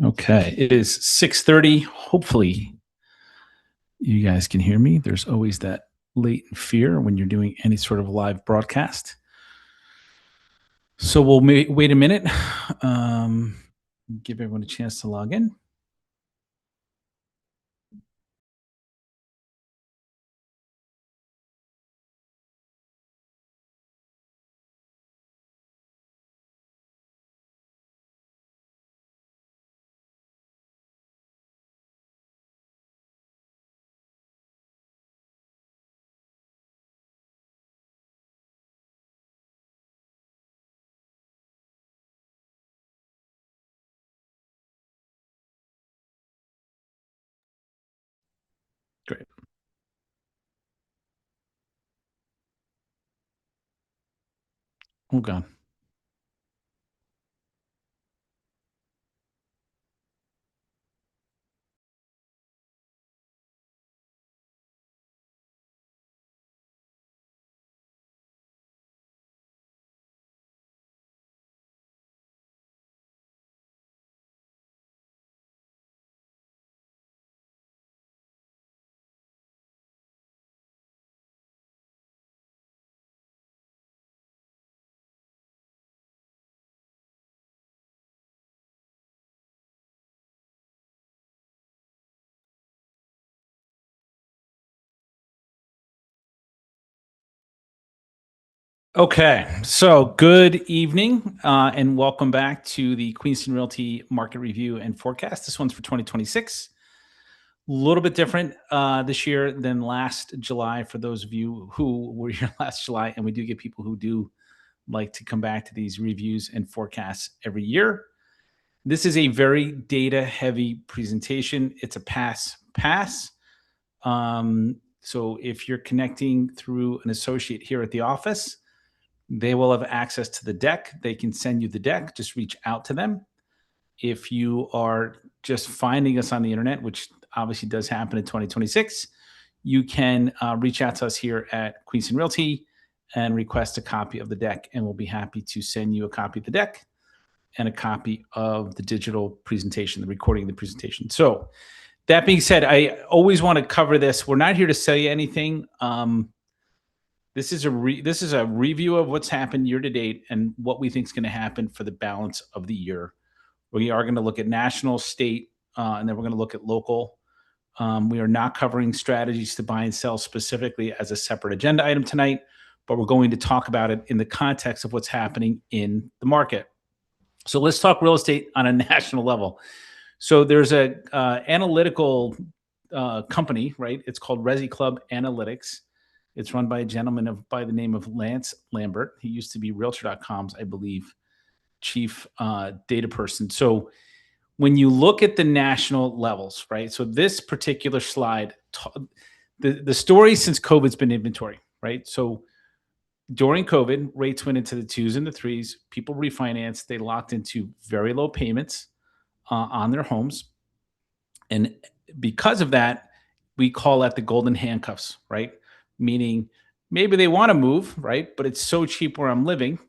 Okay, it is 6:30. Hopefully, you guys can hear me. There's always that latent fear when you're doing any sort of live broadcast. So we'll wait a minute. Um, Give everyone a chance to log in. Great. Oh God. Okay, so good evening and welcome back to the Queenston Realty Market Review and Forecast. This one's for 2026. A little bit different this year than last July for those of you who were here last July. And we do get people who do like to come back to these reviews and forecasts every year. This is a very data heavy presentation. It's a pass. So if you're connecting through an associate here at the office, they will have access to the deck. They can send you the deck. Just reach out to them. If you are just finding us on the internet, which obviously does happen in 2026, you can reach out to us here at Queenston Realty and request a copy of the deck, and we'll be happy to send you a copy of the deck and a copy of the digital presentation, the recording of the presentation. So that being said, I always want to cover this. We're not here to sell you anything. This is a review of what's happened year to date and what we think is going to happen for the balance of the year. We are going to look at national, state, and then we're going to look at local. We are not covering strategies to buy and sell specifically as a separate agenda item tonight, but we're going to talk about it in the context of what's happening in the market. So let's talk real estate on a national level. So there's a analytical company, right? It's called ResiClub Analytics. It's run by a gentleman by the name of Lance Lambert. He used to be Realtor.com's, I believe, chief data person. So when you look at the national levels, right? So this particular slide, the story since COVID's been inventory, right? So during COVID, rates went into the 2s and the 3s. People refinanced. They locked into very low payments on their homes. And because of that, we call that the golden handcuffs, right? Meaning maybe they want to move, right? But it's so cheap where I'm living.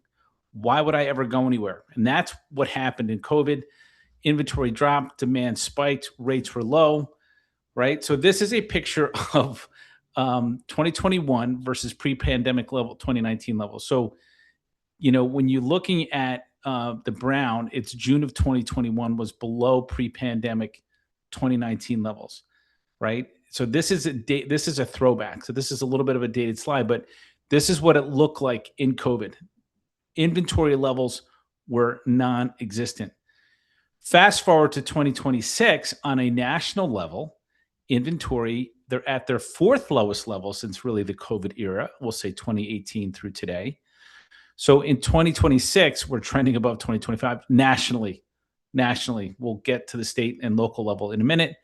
Why would I ever go anywhere? And that's what happened in COVID. Inventory dropped, demand spiked, rates were low, right? So this is a picture of 2021 versus pre-pandemic level, 2019 level. So, when you're looking at the brown, it's June of 2021 was below pre-pandemic 2019 levels, right? So this is a throwback. So this is a little bit of a dated slide, but this is what it looked like in COVID. Inventory levels were non-existent. Fast forward to 2026 on a national level, inventory, they're at their fourth lowest level since really the COVID era, we'll say 2018 through today. So in 2026, we're trending above 2025 nationally. We'll get to the state and local level in a minute.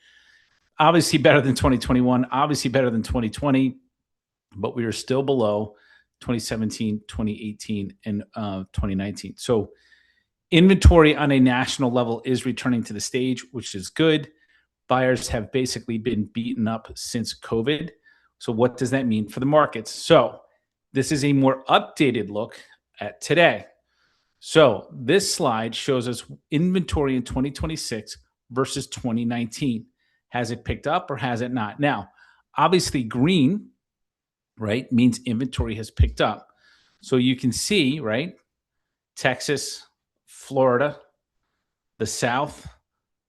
Obviously better than 2021, obviously better than 2020, but we are still below 2017, 2018, and 2019. So inventory on a national level is returning to the stage, which is good. Buyers have basically been beaten up since COVID. So what does that mean for the markets? So this is a more updated look at today. So this slide shows us inventory in 2026 versus 2019. Has it picked up or has it not? Now, obviously green, right, means inventory has picked up. So you can see, right, Texas, Florida, the South,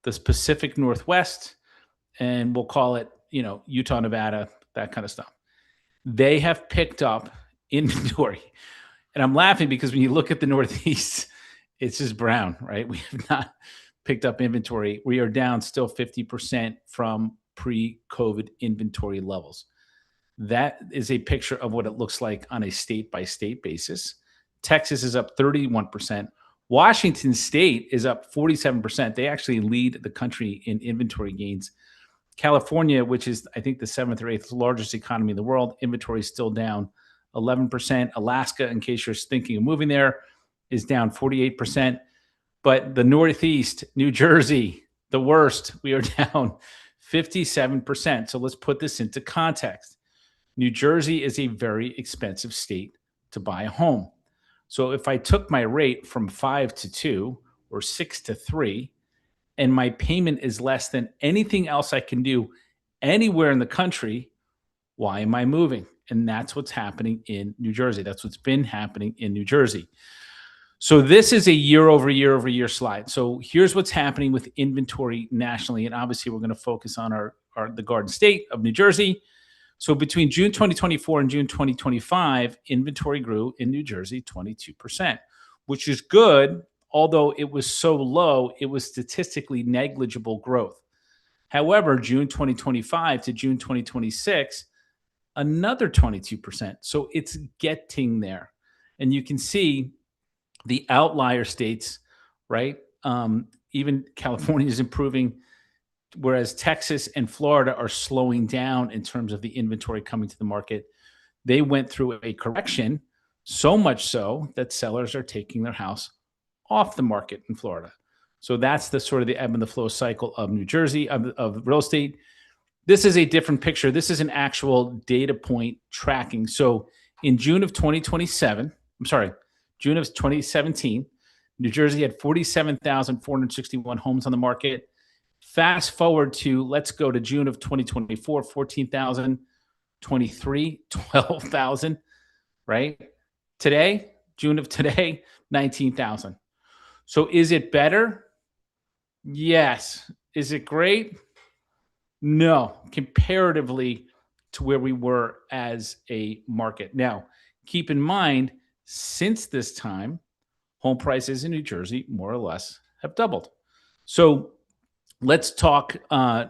the Pacific Northwest, and we'll call it, Utah, Nevada, that kind of stuff. They have picked up inventory. And I'm laughing because when you look at the Northeast, it's just brown, right? We have not picked up inventory. We are down still 50% from pre-COVID inventory levels. That is a picture of what it looks like on a state-by-state basis. Texas is up 31%. Washington State is up 47%. They actually lead the country in inventory gains. California, which is, I think, the 7th or 8th largest economy in the world, inventory is still down 11%. Alaska, in case you're thinking of moving there, is down 48%. But the Northeast, New Jersey, the worst, we are down 57%. So let's put this into context. New Jersey is a very expensive state to buy a home. So if I took my rate from 5 to 2 or 6 to 3, and my payment is less than anything else I can do anywhere in the country, why am I moving? And that's what's happening in New Jersey. That's what's been happening in New Jersey. So this is a year over year slide. So here's what's happening with inventory nationally. And obviously we're going to focus on the Garden State of New Jersey. So between June 2024 and June 2025, inventory grew in New Jersey 22%, which is good. Although it was so low, it was statistically negligible growth. However, June 2025 to June 2026, another 22%. So it's getting there. And you can see the outlier states, right? Even California is improving, whereas Texas and Florida are slowing down in terms of the inventory coming to the market. They went through a correction, so much so that sellers are taking their house off the market in Florida. So that's the sort of the ebb and the flow cycle of New Jersey, of real estate. This is a different picture. This is an actual data point tracking. So in June of 2017, New Jersey had 47,461 homes on the market. Fast forward to, let's go to June of 2024, 14,023, 12,000, right? Today, June of today, 19,000. So is it better? Yes. Is it great? No, comparatively to where we were as a market. Now, keep in mind, since this time, home prices in New Jersey more or less have doubled. So let's talk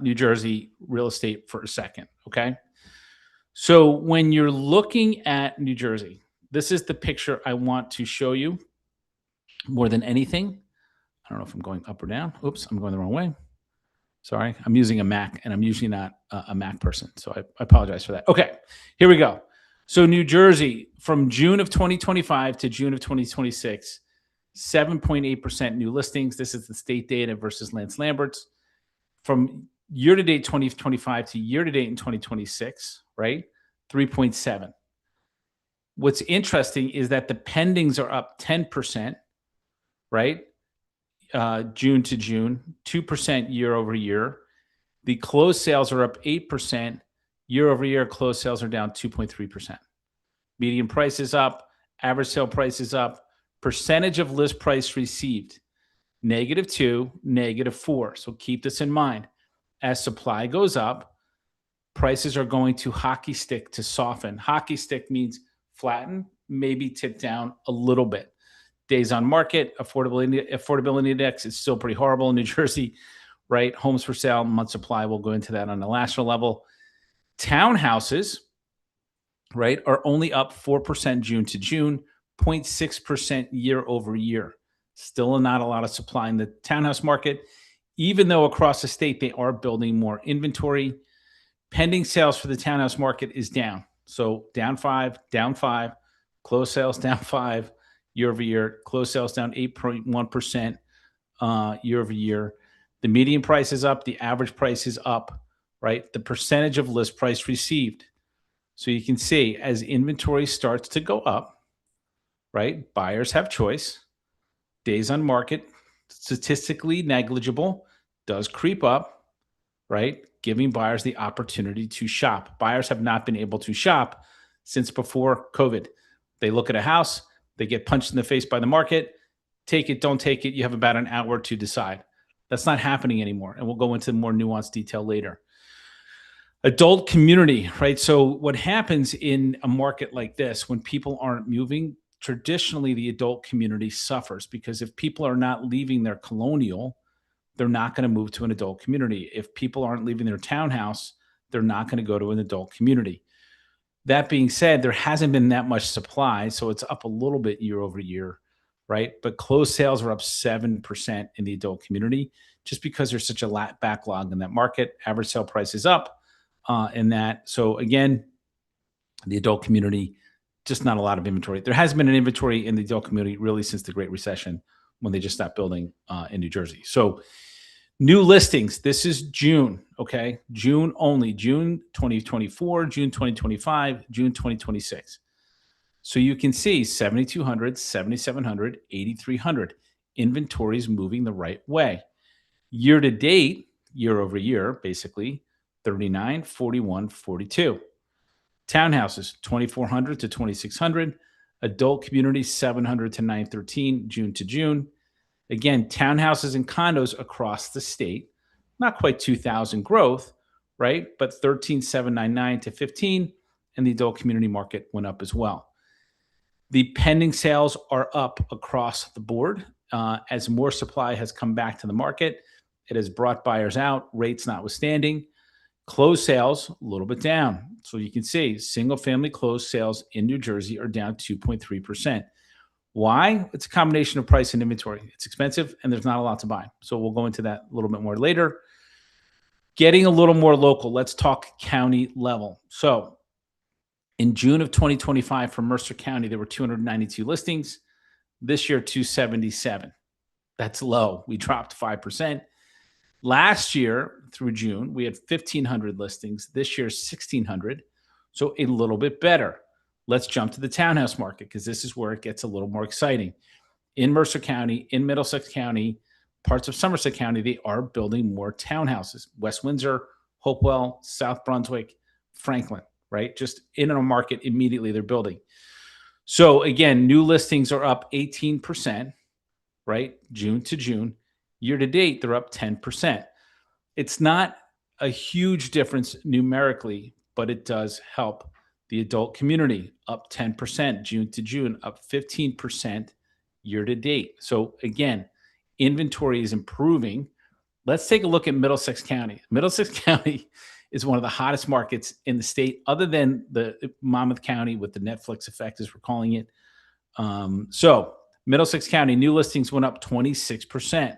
New Jersey real estate for a second, okay? So when you're looking at New Jersey, this is the picture I want to show you more than anything. I don't know if I'm going up or down. Oops, I'm going the wrong way. Sorry, I'm using a Mac, and I'm usually not a Mac person, so I apologize for that. Okay, here we go. So New Jersey, from June of 2025 to June of 2026, 7.8% new listings. This is the state data versus Lance Lambert's. From year-to-date 2025 to year-to-date in 2026, right, 3.7. What's interesting is that the pendings are up 10%, right? June to June, 2% year over year. The closed sales are up 8%. Year over year, closed sales are down 2.3%. Median price is up. Average sale price is up. Percentage of list price received, -2, -4. So keep this in mind. As supply goes up, prices are going to hockey stick to soften. Hockey stick means flatten, maybe tip down a little bit. Days on market, affordability index is still pretty horrible in New Jersey, right? Homes for sale, month supply, we'll go into that on a national level. Townhouses, right, are only up 4% June to June, 0.6% year over year. Still not a lot of supply in the townhouse market, even though across the state they are building more inventory. Pending sales for the townhouse market is down. So down 5, closed sales down 5 year over year, closed sales down 8.1% year over year. The median price is up, the average price is up, right? The percentage of list price received. So you can see as inventory starts to go up, right? Buyers have choice. Days on market, statistically negligible. does creep up, right? Giving buyers the opportunity to shop. Buyers have not been able to shop since before COVID. They look at a house, they get punched in the face by the market. Take it, don't take it. You have about an hour to decide. That's not happening anymore. And we'll go into more nuanced detail later. Adult community, right? So what happens in a market like this when people aren't moving, traditionally the adult community suffers because if people are not leaving their colonial, they're not going to move to an adult community. If people aren't leaving their townhouse, they're not going to go to an adult community. That being said, there hasn't been that much supply, so it's up a little bit year over year, right? But closed sales are up 7% in the adult community just because there's such a backlog in that market. Average sale price is up in that. So again, the adult community, just not a lot of inventory. There hasn't been an inventory in the adult community really since the Great Recession when they just stopped building in New Jersey. So new listings. This is June, okay? June only, June 2024, June 2025, June 2026. So you can see 7,200, 7,700, 8,300. Inventory is moving the right way. Year to date, year over year, basically, 39, 41, 42. Townhouses, 2,400 to 2,600. Adult community, 700 to 913, June to June. Again, townhouses and condos across the state, not quite 2,000 growth, right? But 13,799 to 15, and the adult community market went up as well. The pending sales are up across the board as more supply has come back to the market. It has brought buyers out, rates notwithstanding. Closed sales, a little bit down. So you can see single-family closed sales in New Jersey are down 2.3%. Why? It's a combination of price and inventory. It's expensive and there's not a lot to buy. So we'll go into that a little bit more later. Getting a little more local, let's talk county level. So in June of 2025 for Mercer County, there were 292 listings. This year, 277. That's low. We dropped 5%. Last year through June, we had 1,500 listings. This year, 1,600. So a little bit better. Let's jump to the townhouse market because this is where it gets a little more exciting. In Mercer County, in Middlesex County, parts of Somerset County, they are building more townhouses. West Windsor, Hopewell, South Brunswick, Franklin, right? Just in a market immediately they're building. So again, new listings are up 18%, right? June to June. Year to date, they're up 10%. It's not a huge difference numerically, but it does help. The adult community up 10% June to June, up 15% year to date. So again, inventory is improving. Let's take a look at Middlesex County. Middlesex County is one of the hottest markets in the state, other than the Monmouth County with the Netflix effect, as we're calling it. So Middlesex County, new listings went up 26%,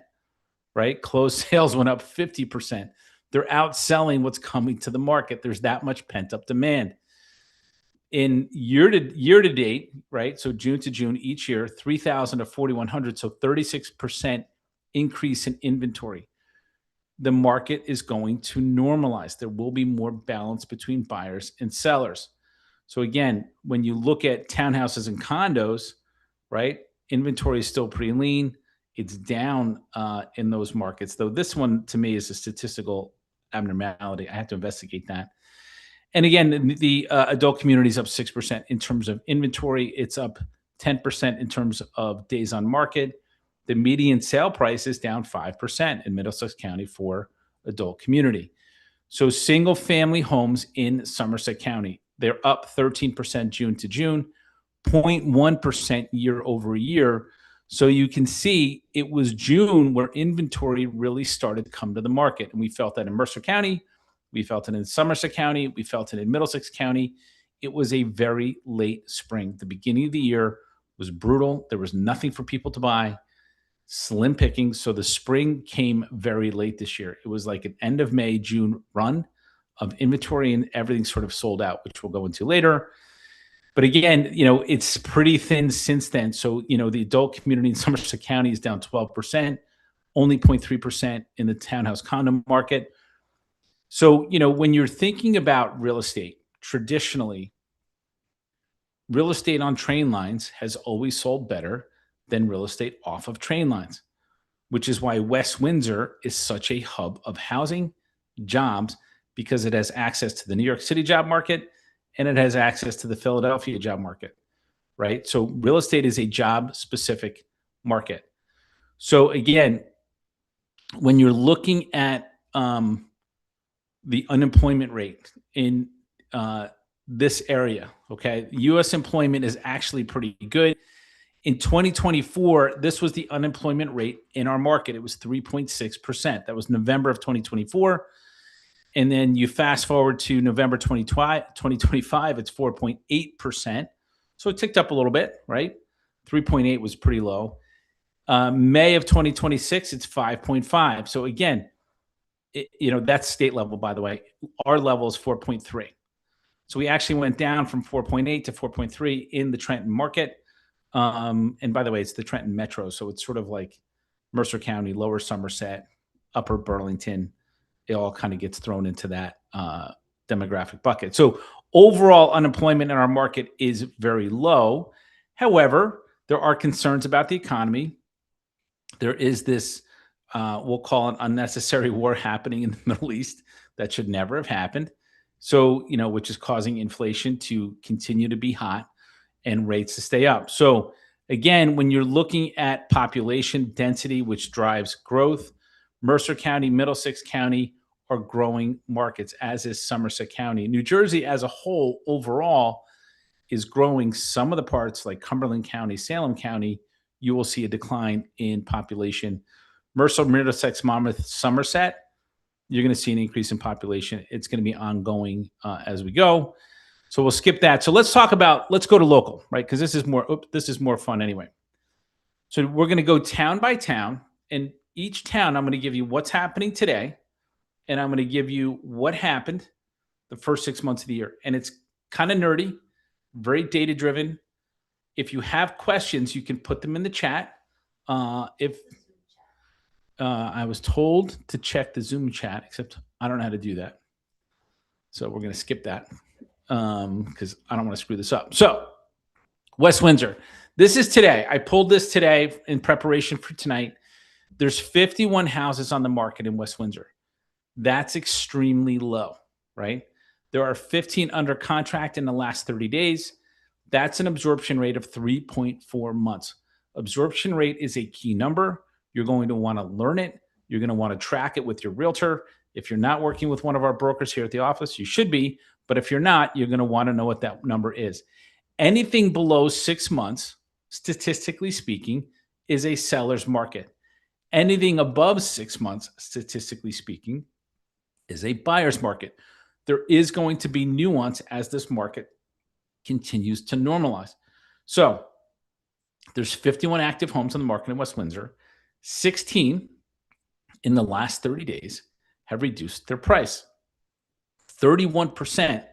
right? Closed sales went up 50%. They're outselling what's coming to the market. There's that much pent-up demand. In year to date, right? So June to June each year, 3,000 to 4,100. So 36% increase in inventory. The market is going to normalize. There will be more balance between buyers and sellers. So again, when you look at townhouses and condos, right? Inventory is still pretty lean. It's down in those markets, though this one to me is a statistical abnormality. I have to investigate that. And again, the adult community is up 6% in terms of inventory. It's up 10% in terms of days on market. The median sale price is down 5% in Middlesex County for adult community. So single family homes in Somerset County, they're up 13% June to June, 0.1% year over year. So you can see it was June where inventory really started to come to the market. And we felt that in Mercer County. We felt it in Somerset County. We felt it in Middlesex County. It was a very late spring. The beginning of the year was brutal. There was nothing for people to buy, slim pickings. So the spring came very late this year. It was like an end of May, June run of inventory, and everything sort of sold out, which we'll go into later. But again, it's pretty thin since then. So, the adult community in Somerset County is down 12%, only 0.3% in the townhouse condo market. So, when you're thinking about real estate, traditionally, real estate on train lines has always sold better than real estate off of train lines. which is why West Windsor is such a hub of housing, jobs, because it has access to the New York City job market and it has access to the Philadelphia job market, right? So real estate is a job specific market. So again, when you're looking at the unemployment rate in this area, okay, U.S. employment is actually pretty good. In 2024, this was the unemployment rate in our market. It was 3.6%. That was November of 2024. And then you fast forward to November 2025, it's 4.8%. So it ticked up a little bit, right? 3.8 was pretty low. May of 2026, it's 5.5. So again, that's state level, by the way. Our level is 4.3. So we actually went down from 4.8 to 4.3 in the Trenton market. And by the way, it's the Trenton Metro. So it's sort of like Mercer County, Lower Somerset, Upper Burlington. It all kind of gets thrown into that demographic bucket. So overall unemployment in our market is very low. However, there are concerns about the economy. There is this, we'll call it unnecessary war happening in the Middle East that should never have happened. So, which is causing inflation to continue to be hot and rates to stay up. So again, when you're looking at population density, which drives growth, Mercer County, Middlesex County are growing markets, as is Somerset County. New Jersey as a whole overall is growing. Some of the parts like Cumberland County, Salem County, you will see a decline in population. Mercer, Middlesex, Monmouth, Somerset, you're going to see an increase in population. It's going to be ongoing as we go. So we'll skip that. So let's go to local, right? Because this is more fun anyway. So we're going to go town by town, and each town I'm going to give you what's happening today, and I'm going to give you what happened the first 6 months of the year. And it's kind of nerdy, very data driven. If you have questions, you can put them in the chat. If I was told to check the Zoom chat, except I don't know how to do that. So we're going to skip that because I don't want to screw this up. So West Windsor, this is today. I pulled this today in preparation for tonight. There's 51 houses on the market in West Windsor. That's extremely low, right? There are 15 under contract in the last 30 days. That's an absorption rate of 3.4 months. Absorption rate is a key number. You're going to want to learn it. You're going to want to track it with your realtor. If you're not working with one of our brokers here at the office, you should be. But if you're not, you're going to want to know what that number is. Anything below 6 months, statistically speaking, is a seller's market. Anything above 6 months, statistically speaking, is a buyer's market. There is going to be nuance as this market continues to normalize. So there's 51 active homes on the market in West Windsor. 16 in the last 30 days have reduced their price. 31%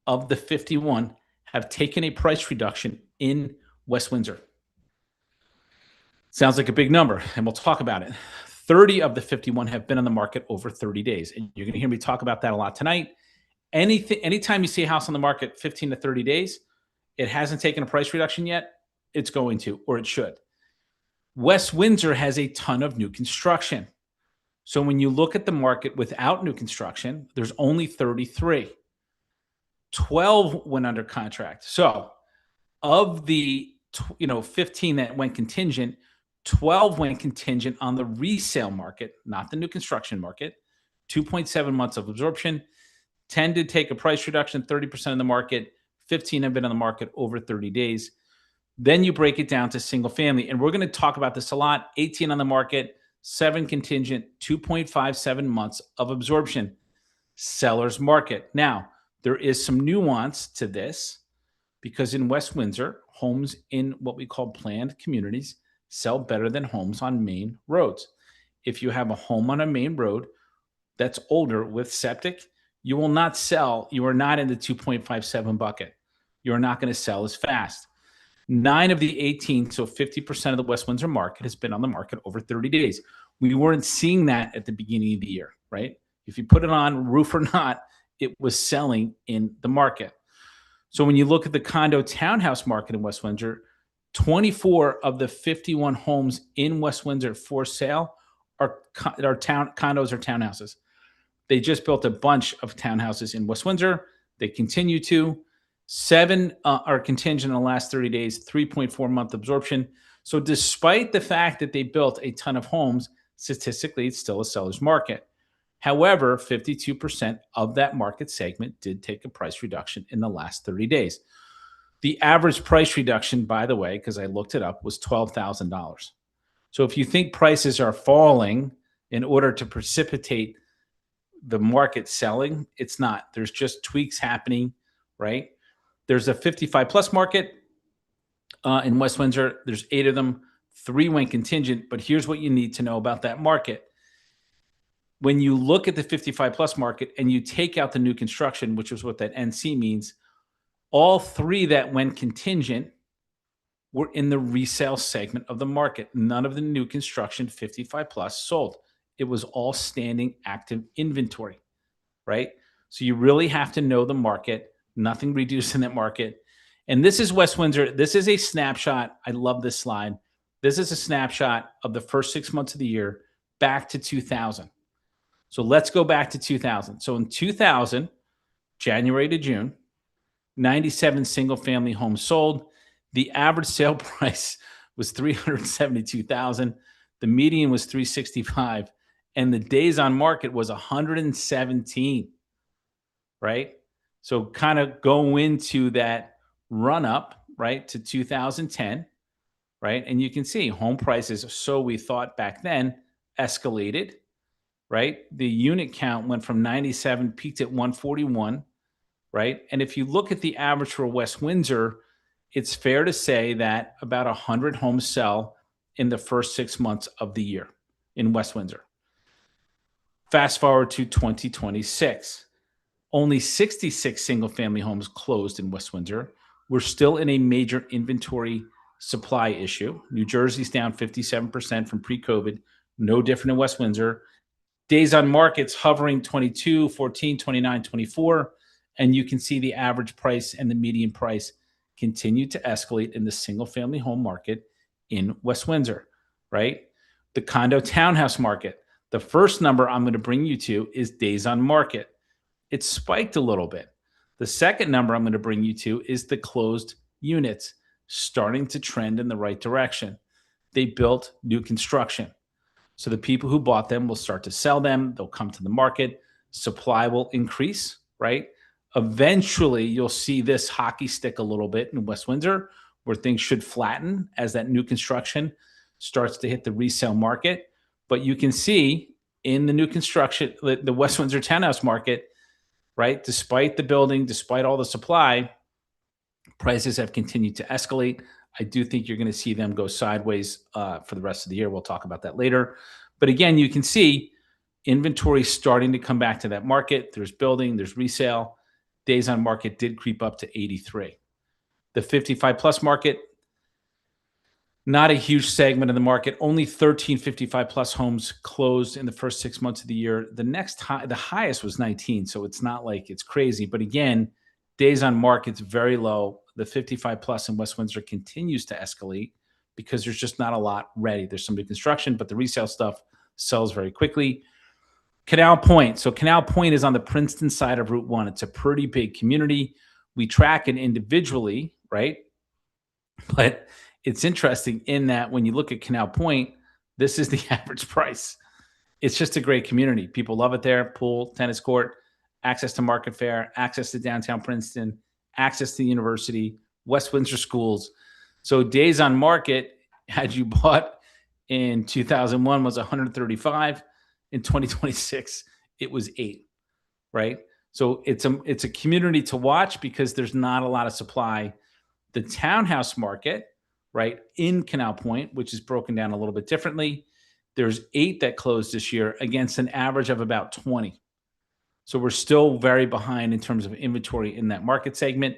of the 51 have taken a price reduction in West Windsor. Sounds like a big number, and we'll talk about it. 30 of the 51 have been on the market over 30 days. And you're going to hear me talk about that a lot tonight. Anytime you see a house on the market 15 to 30 days, it hasn't taken a price reduction yet, it's going to, or it should. West Windsor has a ton of new construction. So when you look at the market without new construction, there's only 33. 12 went under contract. So of the 15 that went contingent, 12 went contingent on the resale market, not the new construction market. 2.7 months of absorption. 10 did take a price reduction, 30% of the market. 15 have been on the market over 30 days. Then you break it down to single family. And we're going to talk about this a lot. 18 on the market, 7 contingent, 2.57 months of absorption. Seller's market. Now, there is some nuance to this because in West Windsor, homes in what we call planned communities sell better than homes on main roads. If you have a home on a main road that's older with septic, you will not sell. You are not in the 2.57 bucket. You're not going to sell as fast. 9 of the 18, so 50% of the West Windsor market has been on the market over 30 days. We weren't seeing that at the beginning of the year, right? If you put it on roof or not, it was selling in the market. So when you look at the condo townhouse market in West Windsor, 24 of the 51 homes in West Windsor for sale are condos or townhouses. They just built a bunch of townhouses in West Windsor. They continue to. 7 are contingent in the last 30 days, 3.4-month absorption. So despite the fact that they built a ton of homes, statistically, it's still a seller's market. However, 52% of that market segment did take a price reduction in the last 30 days. The average price reduction, by the way, because I looked it up, was $12,000. So if you think prices are falling in order to precipitate the market selling, it's not. There's just tweaks happening, right? There's a 55 plus market in West Windsor. There's 8 of them. 3 went contingent, but here's what you need to know about that market. When you look at the 55 plus market and you take out the new construction, which is what that NC means, all 3 that went contingent were in the resale segment of the market. None of the new construction 55 plus sold. It was all standing active inventory, right? So you really have to know the market, nothing reduced in that market. And this is West Windsor. This is a snapshot. I love this slide. This is a snapshot of the first 6 months of the year back to 2000. So let's go back to 2000. So in 2000, January to June, 97 single family homes sold. The average sale price was $372,000. The median was $365,000, and the days on market was 117. Right? So kind of go into that run up, right, to 2010, right? And you can see home prices, so we thought back then, escalated, right? The unit count went from 97, peaked at 141, right? And if you look at the average for West Windsor, it's fair to say that about 100 homes sell in the first 6 months of the year in West Windsor. Fast forward to 2026. Only 66 single-family homes closed in West Windsor. We're still in a major inventory supply issue. New Jersey's down 57% from pre-COVID. No different in West Windsor. Days on market's hovering 22, 14, 29, 24. And you can see the average price and the median price continue to escalate in the single-family home market in West Windsor, right? The condo townhouse market. The first number I'm going to bring you to is days on market. It spiked a little bit. The second number I'm going to bring you to is the closed units, starting to trend in the right direction. They built new construction. So the people who bought them will start to sell them. They'll come to the market. Supply will increase, right? Eventually, you'll see this hockey stick a little bit in West Windsor, where things should flatten as that new construction starts to hit the resale market. But you can see in the new construction, the West Windsor townhouse market, right? Despite the building, despite all the supply, prices have continued to escalate. I do think you're going to see them go sideways for the rest of the year. We'll talk about that later. But again, you can see inventory starting to come back to that market. There's building, there's resale. Days on market did creep up to 83. The 55 plus market, not a huge segment of the market. Only 13 55 plus homes closed in the first 6 months of the year. The highest was 19. So it's not like it's crazy. But again, days on market's very low. The 55 plus in West Windsor continues to escalate because there's just not a lot ready. There's some new construction, but the resale stuff sells very quickly. Canal Point. So Canal Point is on the Princeton side of Route 1. It's a pretty big community. We track it individually, right? But it's interesting in that when you look at Canal Point, this is the average price. It's just a great community. People love it there. Pool, tennis court, access to Market Fair, access to downtown Princeton, access to the university, West Windsor schools. So days on market, had you bought in 2001 was 135. In 2026, it was 8, right? So it's a community to watch because there's not a lot of supply. The townhouse market, right, in Canal Point, which is broken down a little bit differently, there's 8 that closed this year against an average of about 20. So we're still very behind in terms of inventory in that market segment.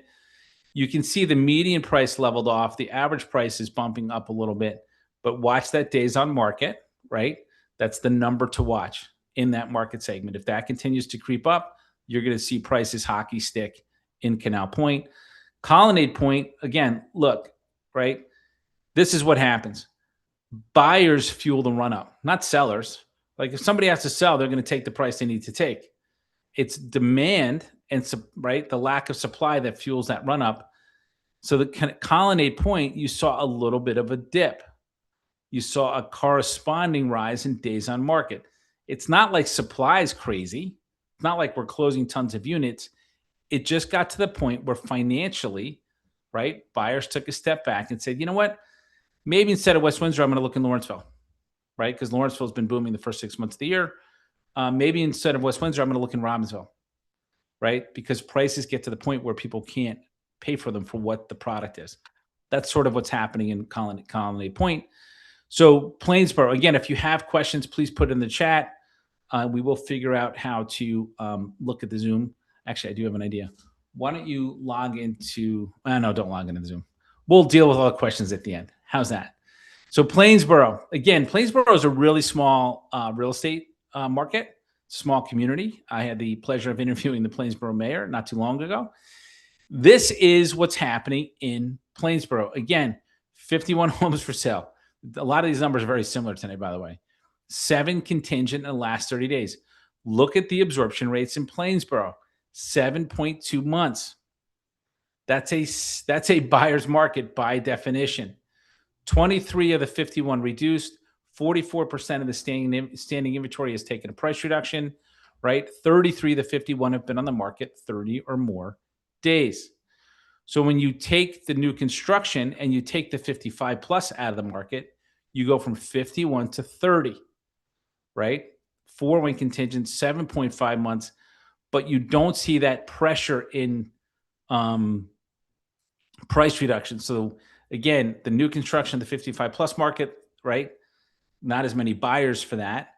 You can see the median price leveled off. The average price is bumping up a little bit, but watch that days on market, right? That's the number to watch in that market segment. If that continues to creep up, you're going to see prices hockey stick in Canal Point. Colonnade Point, again, look, right? This is what happens. Buyers fuel the run up, not sellers. Like if somebody has to sell, they're going to take the price they need to take. It's demand and right, the lack of supply that fuels that run up. So the 𝐂𝐿𝐎 point, you saw a little bit of a dip. You saw a corresponding rise in days on market. It's not like supply is crazy. It's not like we're closing tons of units. It just got to the point where financially, right, buyers took a step back and said, you know what? Maybe instead of West Windsor, I'm going to look in Lawrenceville, right? Because Lawrenceville has been booming the first 6 months of the year. Maybe instead of West Windsor, I'm going to look in Robbinsville, right? Because prices get to the point where people can't pay for them for what the product is. That's sort of what's happening in 𝐂𝐿𝐴 point. So Plainsboro, again, if you have questions, please put in the chat. We will figure out how to look at the Zoom. Actually, I do have an idea. Why don't you log into, no, don't log into the Zoom. We'll deal with all the questions at the end. How's that? So Plainsboro, again, Plainsboro is a really small real estate market, small community. I had the pleasure of interviewing the Plainsboro mayor not too long ago. This is what's happening in Plainsboro. Again, 51 homes for sale. A lot of these numbers are very similar tonight, by the way. 7 contingent in the last 30 days. Look at the absorption rates in Plainsboro, 7.2 months. That's a buyer's market by definition. 23 of the 51 reduced. 44% of the standing inventory has taken a price reduction, right? 33 of the 51 have been on the market 30 or more days. So when you take the new construction and you take the 55 plus out of the market, you go from 51 to 30, right? 4 when contingent, 7.5 months, but you don't see that pressure in price reduction. So again, the new construction, the 55 plus market, right? Not as many buyers for that.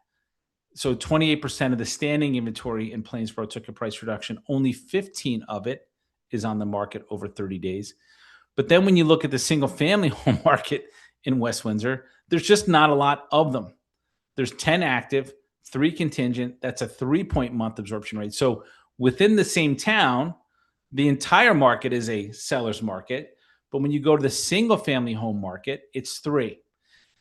So 28% of the standing inventory in Plainsboro took a price reduction. Only 15 of it is on the market over 30 days. But then when you look at the single family home market in West Windsor, there's just not a lot of them. There's 10 active, 3 contingent. That's a 3-point month absorption rate. So within the same town, the entire market is a seller's market. But when you go to the single family home market, it's 3.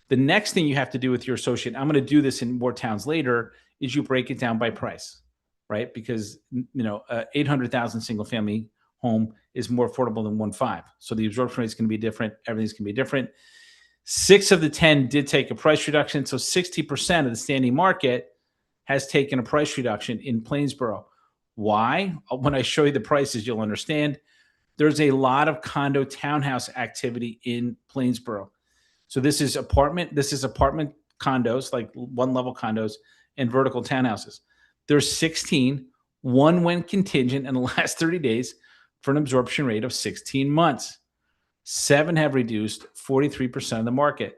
The next thing you have to do with your associate, I'm going to do this in more towns later, is you break it down by price, right? Because, 800,000 single family home is more affordable than 1.5. So the absorption rate is going to be different. Everything's going to be different. 6 of the 10 did take a price reduction. So 60% of the standing market has taken a price reduction in Plainsboro. Why? When I show you the prices, you'll understand. There's a lot of condo townhouse activity in Plainsboro. So this is apartment condos, like 1-level condos and vertical townhouses. There's 16. 1 went contingent in the last 30 days for an absorption rate of 16 months. 7 have reduced, 43% of the market.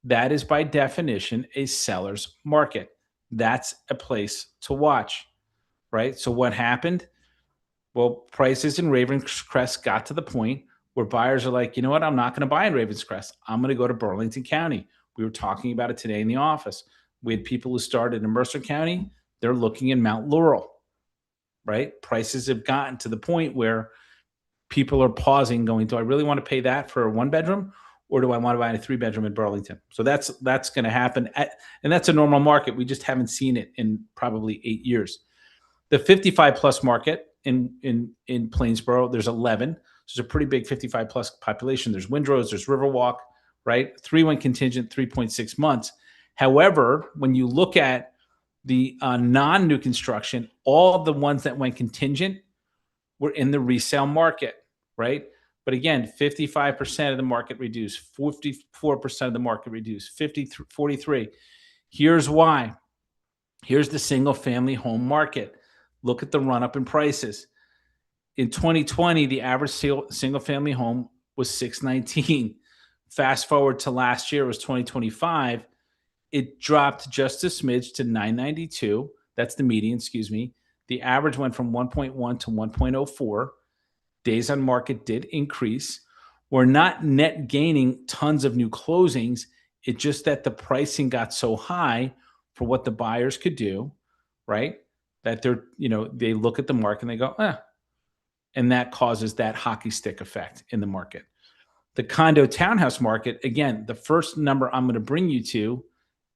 That is by definition a seller's market. That's a place to watch, right? So what happened? Well, prices in Ravenscrest got to the point where buyers are like, you know what? I'm not going to buy in Ravenscrest. I'm going to go to Burlington County. We were talking about it today in the office. We had people who started in Mercer County. They're looking in Mount Laurel, right? Prices have gotten to the point where people are pausing, going, do I really want to pay that for a 1-bedroom, or do I want to buy a 3-bedroom in Burlington? So that's going to happen. And that's a normal market. We just haven't seen it in probably 8 years. The 55 plus market in Plainsboro, there's 11. So it's a pretty big 55 plus population. There's Windrose, there's Riverwalk, right? 3 went contingent, 3.6 months. However, when you look at the non-new construction, all the ones that went contingent were in the resale market, right? But again, 55% of the market reduced, 54% of the market reduced, 43. Here's why. Here's the single family home market. Look at the run up in prices. In 2020, the average single family home was $619. Fast forward to last year, it was 2025. It dropped just a smidge to $992. That's the median, excuse me. The average went from 1.1 to 1.04. Days on market did increase. We're not net gaining tons of new closings. It's just that the pricing got so high for what the buyers could do, right? That they look at the market and they go, and that causes that hockey stick effect in the market. The condo townhouse market, again, the first number I'm going to bring you to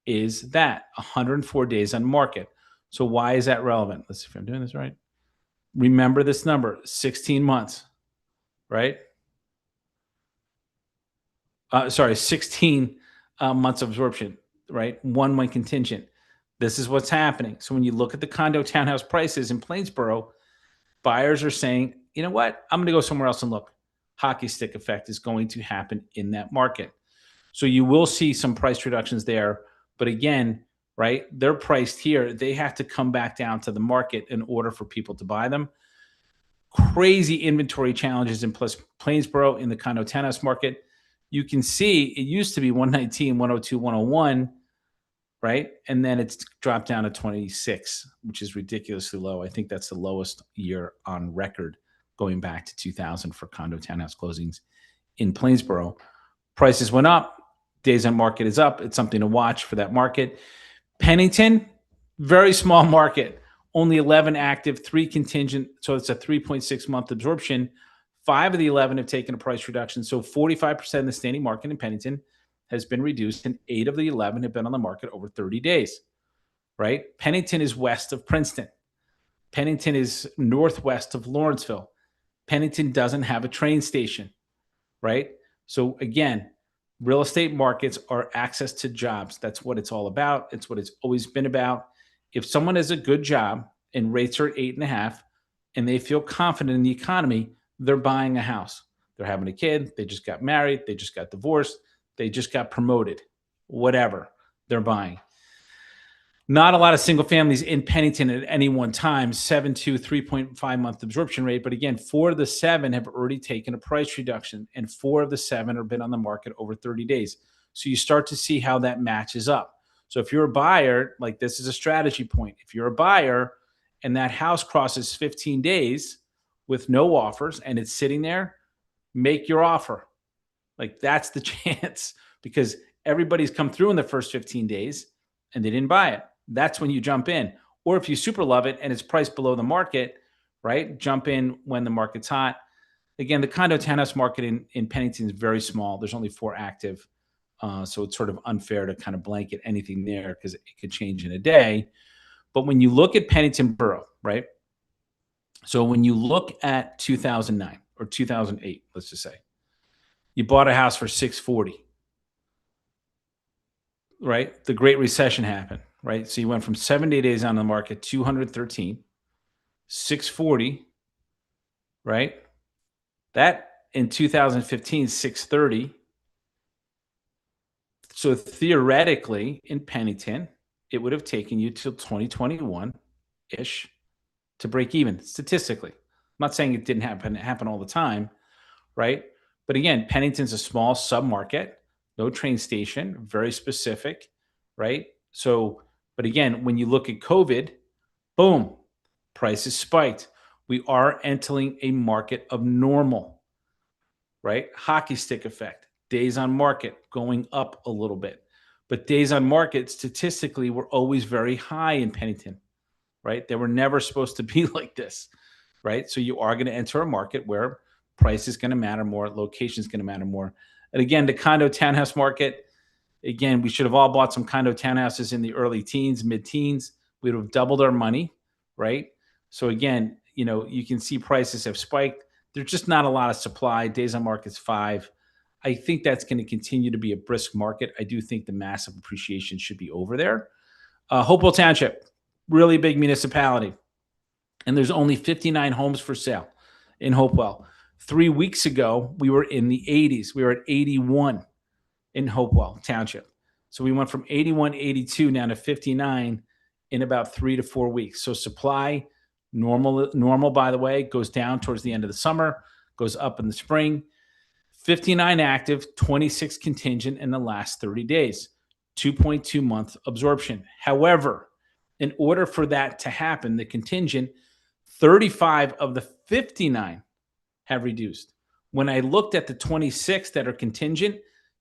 is that 104 days on market. So why is that relevant? Let's see if I'm doing this right. Remember this number, 16 months, right? 16 months of absorption, right? One contingent. This is what's happening. So when you look at the condo townhouse prices in Plainsboro, buyers are saying, you know what? I'm going to go somewhere else and look. Hockey stick effect is going to happen in that market. So you will see some price reductions there. But again, right, they're priced here. They have to come back down to the market in order for people to buy them. Crazy inventory challenges in Plainsboro in the condo townhouse market. You can see it used to be 119, 102, 101, right? And then it's dropped down to 26, which is ridiculously low. I think that's the lowest year on record going back to 2000 for condo townhouse closings in Plainsboro. Prices went up. Days on market is up. It's something to watch for that market. Pennington, very small market. Only 11 active, 3 contingent. So it's a 3.6 month absorption. 5 of the 11 have taken a price reduction. So 45% of the standing market in Pennington has been reduced, and 8 of the 11 have been on the market over 30 days, right? Pennington is west of Princeton. Pennington is northwest of Lawrenceville. Pennington doesn't have a train station, right? So again, real estate markets are access to jobs. That's what it's all about. It's what it's always been about. If someone has a good job and rates are at 8.5 and they feel confident in the economy, they're buying a house. They're having a kid. They just got married. They just got divorced. They just got promoted. Whatever, they're buying. Not a lot of single families in Pennington at any one time, 3.5 month absorption rate. But again, 4 of the 7 have already taken a price reduction, and 4 of the 7 have been on the market over 30 days. So you start to see how that matches up. So if you're a buyer, like this is a strategy point. If you're a buyer and that house crosses 15 days with no offers and it's sitting there, make your offer. Like that's the chance, because everybody's come through in the first 15 days and they didn't buy it. That's when you jump in. Or if you super love it and it's priced below the market, right? Jump in when the market's hot. Again, the condo townhouse market in Pennington is very small. There's only 4 active. So it's sort of unfair to kind of blanket anything there because it could change in a day. But when you look at Pennington Borough, right? So when you look at 2009 or 2008, let's just say, you bought a house for $640, right? The Great Recession happened, right? So you went from 70 days on the market, 213, 640, right? That in 2015, 630. So theoretically, in Pennington, it would have taken you till 2021-ish to break even statistically. I'm not saying it didn't happen. It happened all the time, right? But again, Pennington's a small sub-market, no train station, very specific, right? So, but again, when you look at COVID, boom, prices spiked. We are entering a market of normal, right? Hockey stick effect. Days on market going up a little bit. But days on market statistically were always very high in Pennington, right? They were never supposed to be like this, right? So you are going to enter a market where price is going to matter more, location is going to matter more. And again, the condo townhouse market, again, we should have all bought some condo townhouses in the early teens, mid-teens. We would have doubled our money, right? So again, you know, you can see prices have spiked. There's just not a lot of supply. Days on market's 5. I think that's going to continue to be a brisk market. I do think the massive appreciation should be over there. Hopewell Township, really big municipality. And there's only 59 homes for sale in Hopewell. 3 weeks ago, we were in the 80s. We were at 81 in Hopewell Township. So we went from 81, 82 down to 59 in about 3 to 4 weeks. So supply, normal, by the way, goes down towards the end of the summer, goes up in the spring. 59 active, 26 contingent in the last 30 days, 2.2 month absorption. However, in order for that to happen, the contingent, 35 of the 59 have reduced. When I looked at the 26 that are contingent,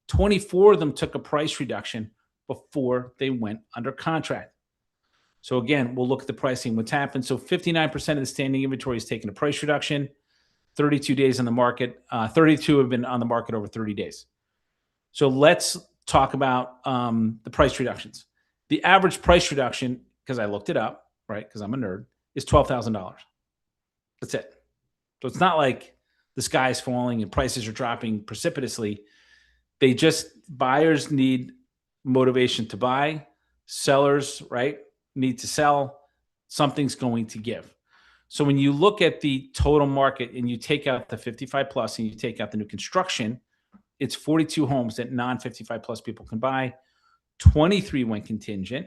24 of them took a price reduction before they went under contract. So again, we'll look at the pricing, what's happened. So 59% of the standing inventory is taking a price reduction. 32 days on the market. 32 have been on the market over 30 days. So let's talk about the price reductions. The average price reduction, because I looked it up, right, because I'm a nerd, is $12,000. That's it. So it's not like the sky is falling and prices are dropping precipitously. Buyers need motivation to buy. Sellers, right, need to sell. Something's going to give. So when you look at the total market and you take out the 55 plus and you take out the new construction, it's 42 homes that non-55 plus people can buy. 23 went contingent,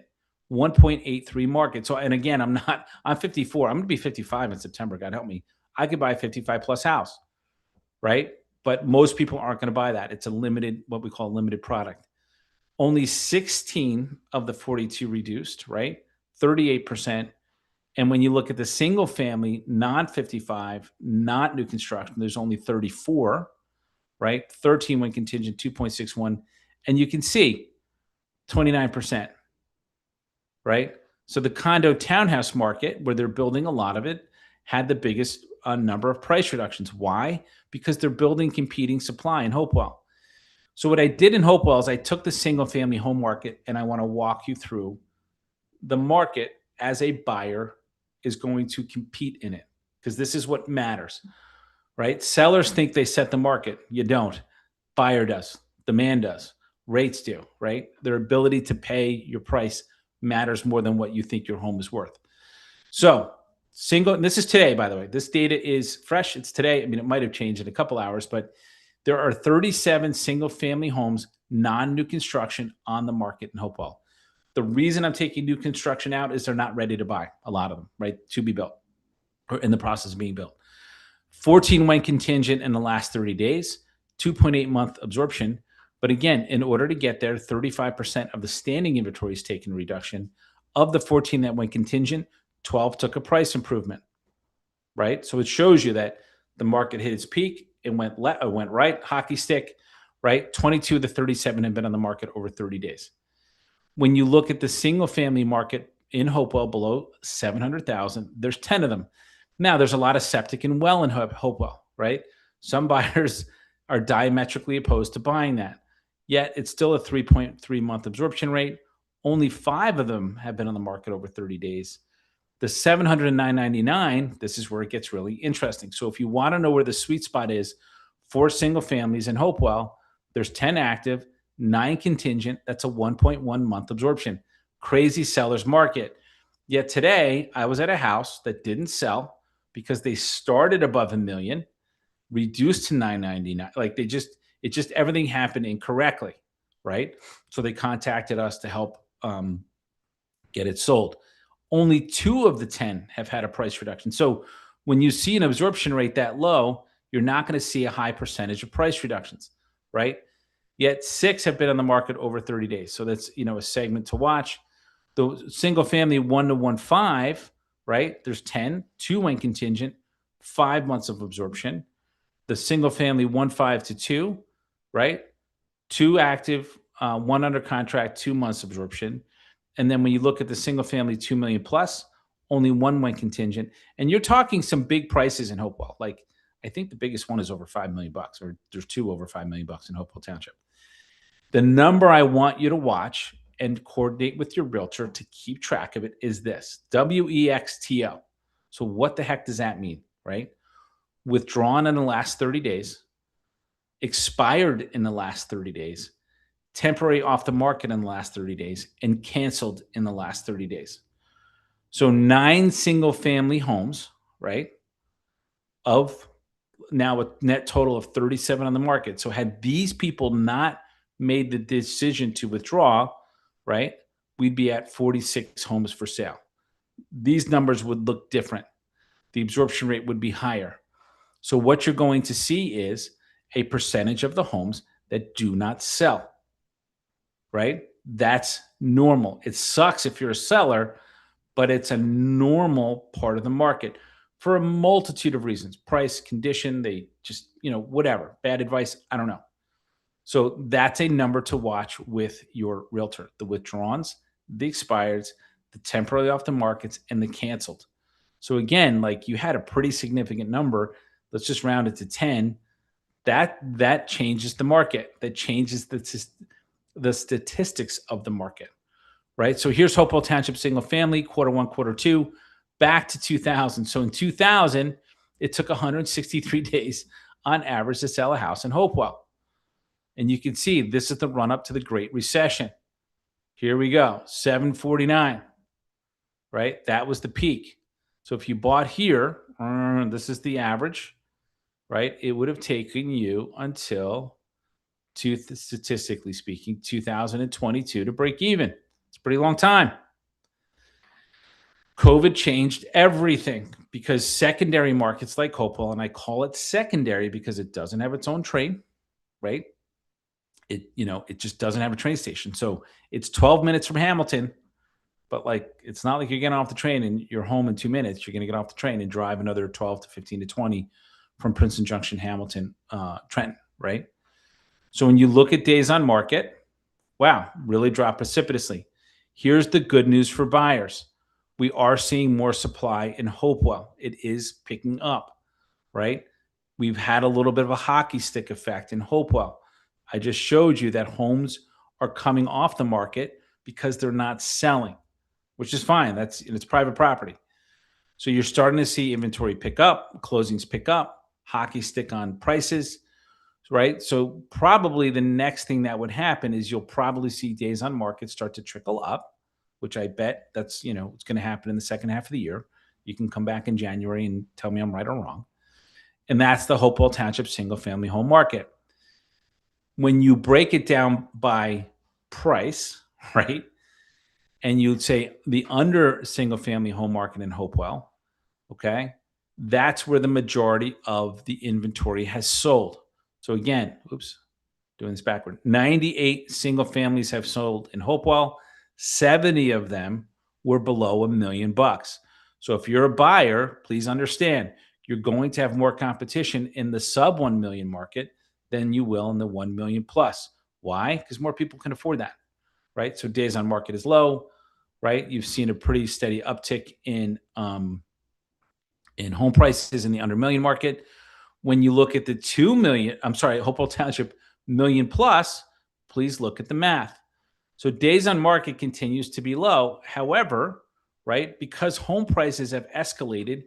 1.83 market. So, and again, I'm 54. I'm going to be 55 in September. God help me. I could buy a 55 plus house, right? But most people aren't going to buy that. It's a limited, what we call a limited product. Only 16 of the 42 reduced, right? 38%. And when you look at the single family, non-55, not new construction, there's only 34, right? 13 went contingent, 2.61. And you can see 29%, right? So the condo townhouse market, where they're building a lot of it, had the biggest number of price reductions. Why? Because they're building competing supply in Hopewell. So what I did in Hopewell is I took the single family home market and I want to walk you through the market as a buyer is going to compete in it, because this is what matters, right? Sellers think they set the market. You don't. Buyer does. Demand does. Rates do, right? Their ability to pay your price matters more than what you think your home is worth. So and this is today, by the way. This data is fresh. It's today. I mean, it might have changed in a couple hours, but there are 37 single family homes, non-new construction, on the market in Hopewell. The reason I'm taking new construction out is they're not ready to buy, a lot of them, right? To be built or in the process of being built. 14 went contingent in the last 30 days, 2.8 month absorption. But again, in order to get there, 35% of the standing inventory is taken reduction. Of the 14 that went contingent, 12 took a price improvement, right? So it shows you that the market hit its peak. It went right, hockey stick, right? 22 of the 37 have been on the market over 30 days. When you look at the single family market in Hopewell below 700,000, there's 10 of them. Now there's a lot of septic and well in Hopewell, right? Some buyers are diametrically opposed to buying that. Yet it's still a 3.3 month absorption rate. Only 5 of them have been on the market over 30 days. The 709.99, this is where it gets really interesting. So if you want to know where the sweet spot is for single families in Hopewell, there's 10 active, 9 contingent. That's a 1.1 month absorption. Crazy seller's market. Yet today, I was at a house that didn't sell because they started above $1 million, reduced to 999. Like everything happened incorrectly, right? So they contacted us to help get it sold. Only 2 of the 10 have had a price reduction. So when you see an absorption rate that low, you're not going to see a high percentage of price reductions, right? Yet 6 have been on the market over 30 days. So that's, a segment to watch. The single family 1 to 1.5, right? There's 10, 2 went contingent, 5 months of absorption. The single family 1.5 to 2, right? 2 active, 1 under contract, 2 months absorption. And then when you look at the single family 2 million plus, only 1 went contingent. And you're talking some big prices in Hopewell. Like I think the biggest one is over $5 million, or there's 2 over $5 million in Hopewell Township. The number I want you to watch and coordinate with your realtor to keep track of it is this: 𝐂𝐎𝐍𝐍𝐄𝐓. So what the heck does that mean, right? Withdrawn in the last 30 days, expired in the last 30 days, temporary off the market in the last 30 days, and canceled in the last 30 days. So 9 single family homes, right, of now a net total of 37 on the market. So had these people not made the decision to withdraw, right, we'd be at 46 homes for sale. These numbers would look different. The absorption rate would be higher. So what you're going to see is a percentage of the homes that do not sell, right? That's normal. It sucks if you're a seller, but it's a normal part of the market for a multitude of reasons: price, condition, they just, whatever, bad advice, I don't know. So that's a number to watch with your realtor: the withdrawns, the expireds, the temporarily off the markets, and the canceled. So again, like you had a pretty significant number let's just round it to 10. That changes the market. That changes the statistics of the market, right? So here's Hopewell Township single family, Q1, Q2, back to 2000. So in 2000, it took 163 days on average to sell a house in Hopewell. And you can see this is the run up to the Great Recession. Here we go, 749, right? That was the peak. So if you bought here, this is the average, right? It would have taken you until, statistically speaking, 2022 to break even. It's a pretty long time. COVID changed everything because secondary markets like Hopewell, and I call it secondary because it doesn't have its own train, right? It just doesn't have a train station. So it's 12 minutes from Hamilton, but it's not like you're getting off the train and you're home in 2 minutes. You're going to get off the train and drive another 12 to 15 to 20 from Princeton Junction, Hamilton, Trenton, right? So when you look at days on market, wow, really dropped precipitously. Here's the good news for buyers. We are seeing more supply in Hopewell. It is picking up, right? We've had a little bit of a hockey stick effect in Hopewell. I just showed you that homes are coming off the market because they're not selling, which is fine. It's private property. So you're starting to see inventory pick up, closings pick up, hockey stick on prices, right? So probably the next thing that would happen is you'll probably see days on market start to trickle up, which I bet it's going to happen in the second half of the year. You can come back in January and tell me I'm right or wrong. And that's the Hopewell Township single family home market. When you break it down by price, right? And you'd say the under single family home market in Hopewell, okay? That's where the majority of the inventory has sold. So again, doing this backward. 98 single families have sold in Hopewell. 70 of them were below $1 million. So if you're a buyer, please understand, you're going to have more competition in the sub 1 million market than you will in the 1 million plus. Why? Because more people can afford that, right? So days on market is low, right? You've seen a pretty steady uptick in home prices in the under million market. When you look at the Hopewell Township million plus, please look at the math. So days on market continues to be low. However, right, because home prices have escalated,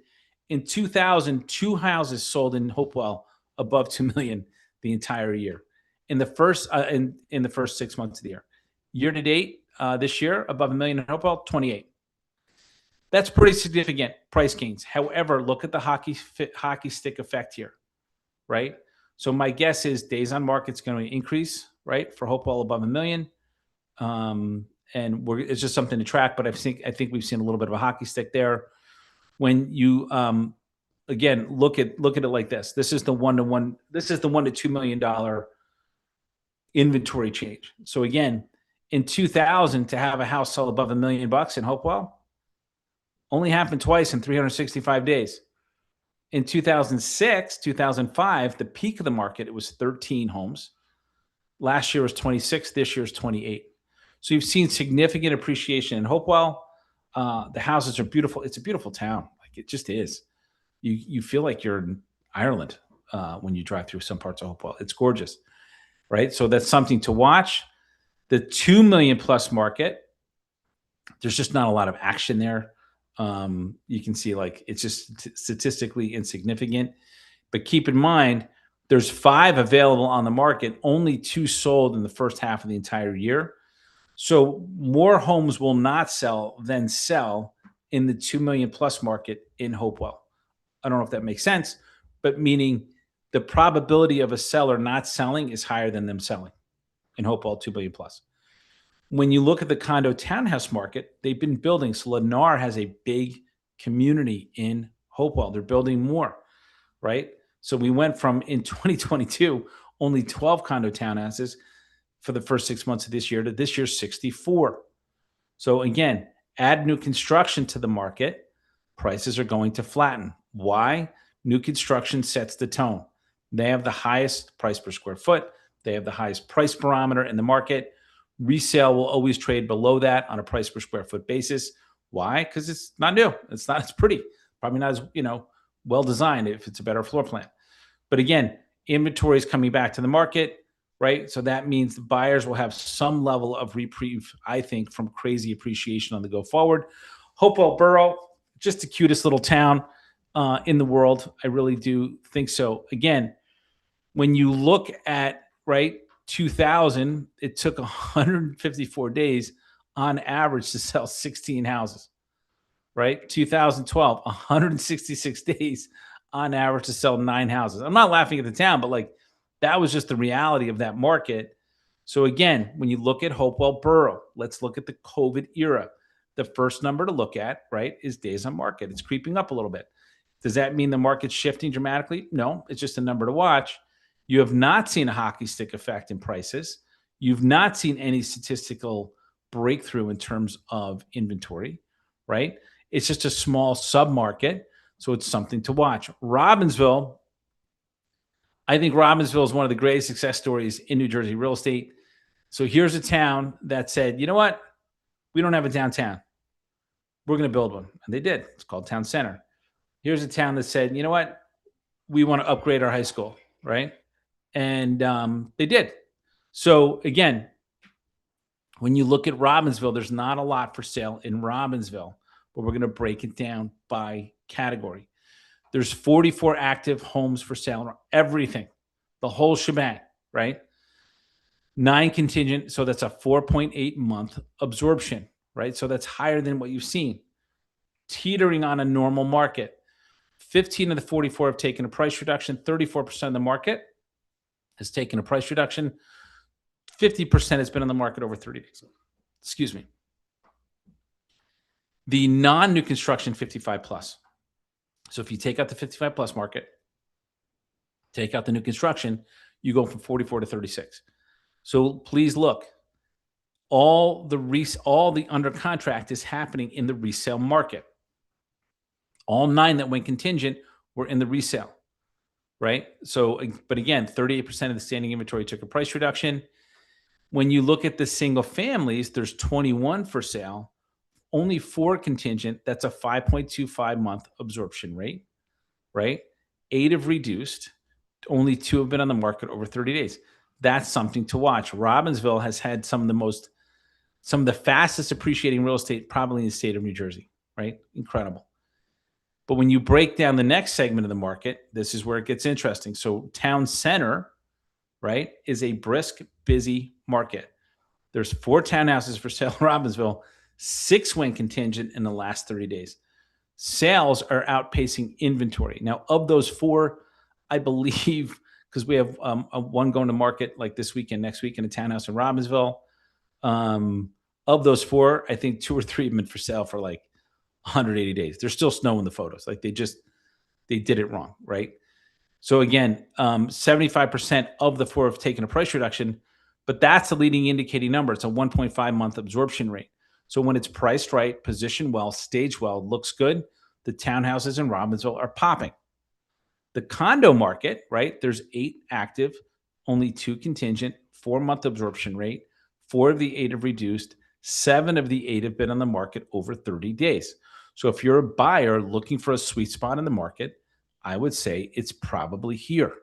in 2000, 2 houses sold in Hopewell above 2 million the entire year. In the first 6 months of the year. Year to date, this year, above $1 million in Hopewell, 28. That's pretty significant price gains. However, look at the hockey stick effect here, right? So my guess is days on market's going to increase, right, for Hopewell above $1 million. And it's just something to track, but I think we've seen a little bit of a hockey stick there. When you again look at it like this, this is the $1 to $2 million inventory change. So again, in 2000, to have a house sell above $1 million in Hopewell only happened twice in 365 days. In 2006, 2005, the peak of the market, it was 13 homes. Last year was 26. This year is 28. So you've seen significant appreciation in Hopewell. The houses are beautiful. It's a beautiful town. It just is. You feel like you're in Ireland when you drive through some parts of Hopewell. It's gorgeous, right? So that's something to watch. The 2 million plus market, there's just not a lot of action there. You can see it's just statistically insignificant. But keep in mind, there's 5 available on the market. Only 2 sold in the first half of the entire year. So more homes will not sell than sell in the 2 million plus market in Hopewell. I don't know if that makes sense, but meaning the probability of a seller not selling is higher than them selling in Hopewell 2 million plus. When you look at the condo townhouse market, they've been building. So Lennar has a big community in Hopewell. They're building more, right? So we went from, in 2022, only 12 condo townhouses for the first 6 months of this year to this year's 64. So again, add new construction to the market, prices are going to flatten. Why? New construction sets the tone. They have the highest price per square foot. They have the highest price barometer in the market. Resale will always trade below that on a price per square foot basis. Why? Because it's not new. It's pretty. Probably not as well designed if it's a better floor plan. But again, inventory is coming back to the market, right? So that means the buyers will have some level of reprieve, I think, from crazy appreciation on the go forward. Hopewell Borough, just the cutest little town in the world. I really do think so. Again, when you look at, right, 2000, it took 154 days on average to sell 16 houses, right? 2012, 166 days on average to sell 9 houses. I'm not laughing at the town, but like that was just the reality of that market. So again, when you look at Hopewell Borough, let's look at the COVID era. The first number to look at, right, is days on market. It's creeping up a little bit. Does that mean the market's shifting dramatically? No, it's just a number to watch. You have not seen a hockey stick effect in prices. You've not seen any statistical breakthrough in terms of inventory, right? It's just a small sub-market, so it's something to watch. Robbinsville, I think Robbinsville is one of the greatest success stories in New Jersey real estate. So here's a town that said, you know what? We don't have a downtown. We're going to build one. And they did. It's called Town Center. Here's a town that said, you know what? We want to upgrade our high school, right? And they did. So again, when you look at Robbinsville, there's not a lot for sale in Robbinsville, but we're going to break it down by category. There's 44 active homes for sale, everything, the whole shebang, right? 9 contingent, so that's a 4.8 month absorption, right? So that's higher than what you've seen. Teetering on a normal market. 15 of the 44 have taken a price reduction. 34% of the market has taken a price reduction. 50% has been on the market over 30 days. Excuse me. The non-new construction 55 plus. So if you take out the 55 plus market, take out the new construction, you go from 44 to 36. So please look, all the under contract is happening in the resale market. All 9 that went contingent were in the resale, right? So, but again, 38% of the standing inventory took a price reduction. When you look at the single families, there's 21 for sale, only 4 contingent. That's a 5.25 month absorption rate, right? 8 have reduced. Only 2 have been on the market over 30 days. That's something to watch. Robbinsville has had some of the fastest appreciating real estate probably in the state of New Jersey, right? Incredible. But when you break down the next segment of the market, this is where it gets interesting. So Town Center, right, is a brisk, busy market. There's 4 townhouses for sale in Robbinsville, 6 went contingent in the last 30 days. Sales are outpacing inventory. Now, of those 4, I believe, because we have one going to market like this weekend, next week in a townhouse in Robbinsville. Of those 4, I think 2 or 3 have been for sale for like 180 days. There's still snow in the photos. Like they did it wrong, right? So again, 75% of the 4 have taken a price reduction, but that's a leading indicating number. It's a 1.5 month absorption rate. So when it's priced right, positioned well, staged well, looks good, the townhouses in Robbinsville are popping. The condo market, right? There's 8 active, only 2 contingent, 4-month absorption rate. 4 of the 8 have reduced. 7 of the 8 have been on the market over 30 days. So if you're a buyer looking for a sweet spot in the market, I would say it's probably here,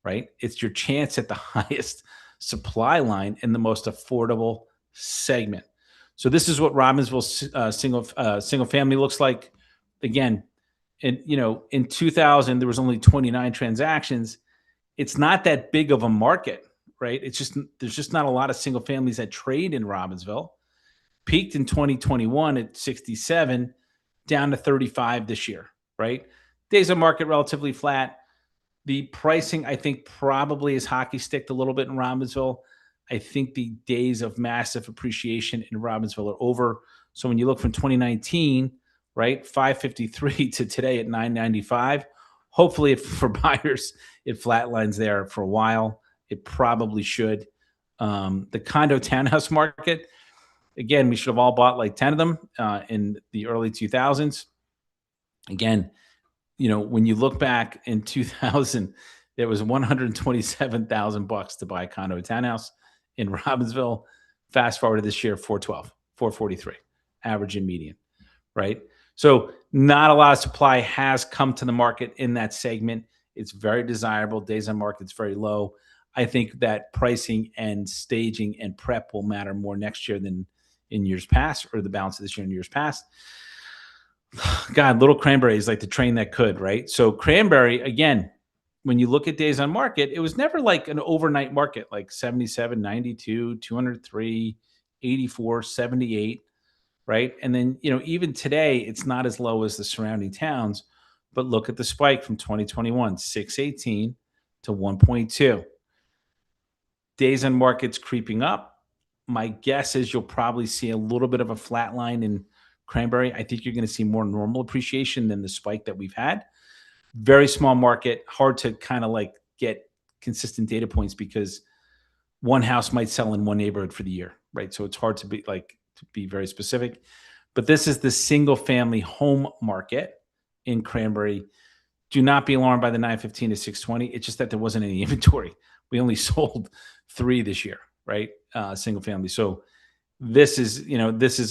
right? It's your chance at the highest supply line in the most affordable segment. So this is what Robbinsville's single family looks like. Again, in 2000 there was only 29 transactions. It's not that big of a market, right? There's just not a lot of single families that trade in Robbinsville. Peaked in 2021 at 67, down to 35 this year, right? Days on market relatively flat. The pricing, I think, probably is hockey sticked a little bit in Robbinsville. I think the days of massive appreciation in Robbinsville are over. So when you look from 2019, right, 553 to today at 995, hopefully for buyers, it flatlines there for a while. It probably should. The condo townhouse market, again, we should have all bought like 10 of them in the early 2000s. Again, when you look back in 2000, there was $127,000 to buy a condo townhouse in Robbinsville. Fast forward to this year, 412, 443, average and median, right? So not a lot of supply has come to the market in that segment. It's very desirable. Days on market's very low. I think that pricing and staging and prep will matter more next year than in years past, or the balance of this year and years past. God, little Cranbury is like the train that could, right? So Cranbury, again, when you look at days on market, it was never like an overnight market, like 77, 92, 203, 84, 78, right? And then, even today, it's not as low as the surrounding towns, but look at the spike from 2021, 618 to 1.2. Days on market's creeping up. My guess is you'll probably see a little bit of a flat line in Cranbury. I think you're going to see more normal appreciation than the spike that we've had. Very small market, hard to kind of like get consistent data points because one house might sell in one neighborhood for the year, right? So it's hard to be very specific. But this is the single family home market in Cranbury. Do not be alarmed by the 915 to 620. It's just that there wasn't any inventory. We only sold 3 this year, right? Single family. So this is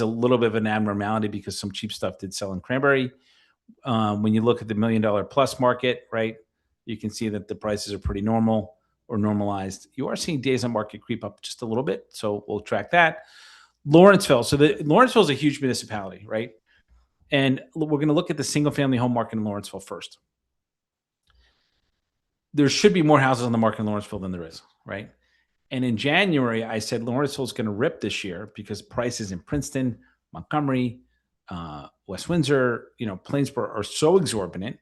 a little bit of an abnormality because some cheap stuff did sell in Cranbury. When you look at the $1 million plus market, right, you can see that the prices are pretty normal or normalized. You are seeing days on market creep up just a little bit. So we'll track that. Lawrenceville. So Lawrenceville is a huge municipality, right? And we're going to look at the single family home market in Lawrenceville first. There should be more houses on the market in Lawrenceville than there is, right? And in January, I said Lawrenceville is going to rip this year because prices in Princeton, Montgomery, West Windsor, Plainsboro are so exorbitant,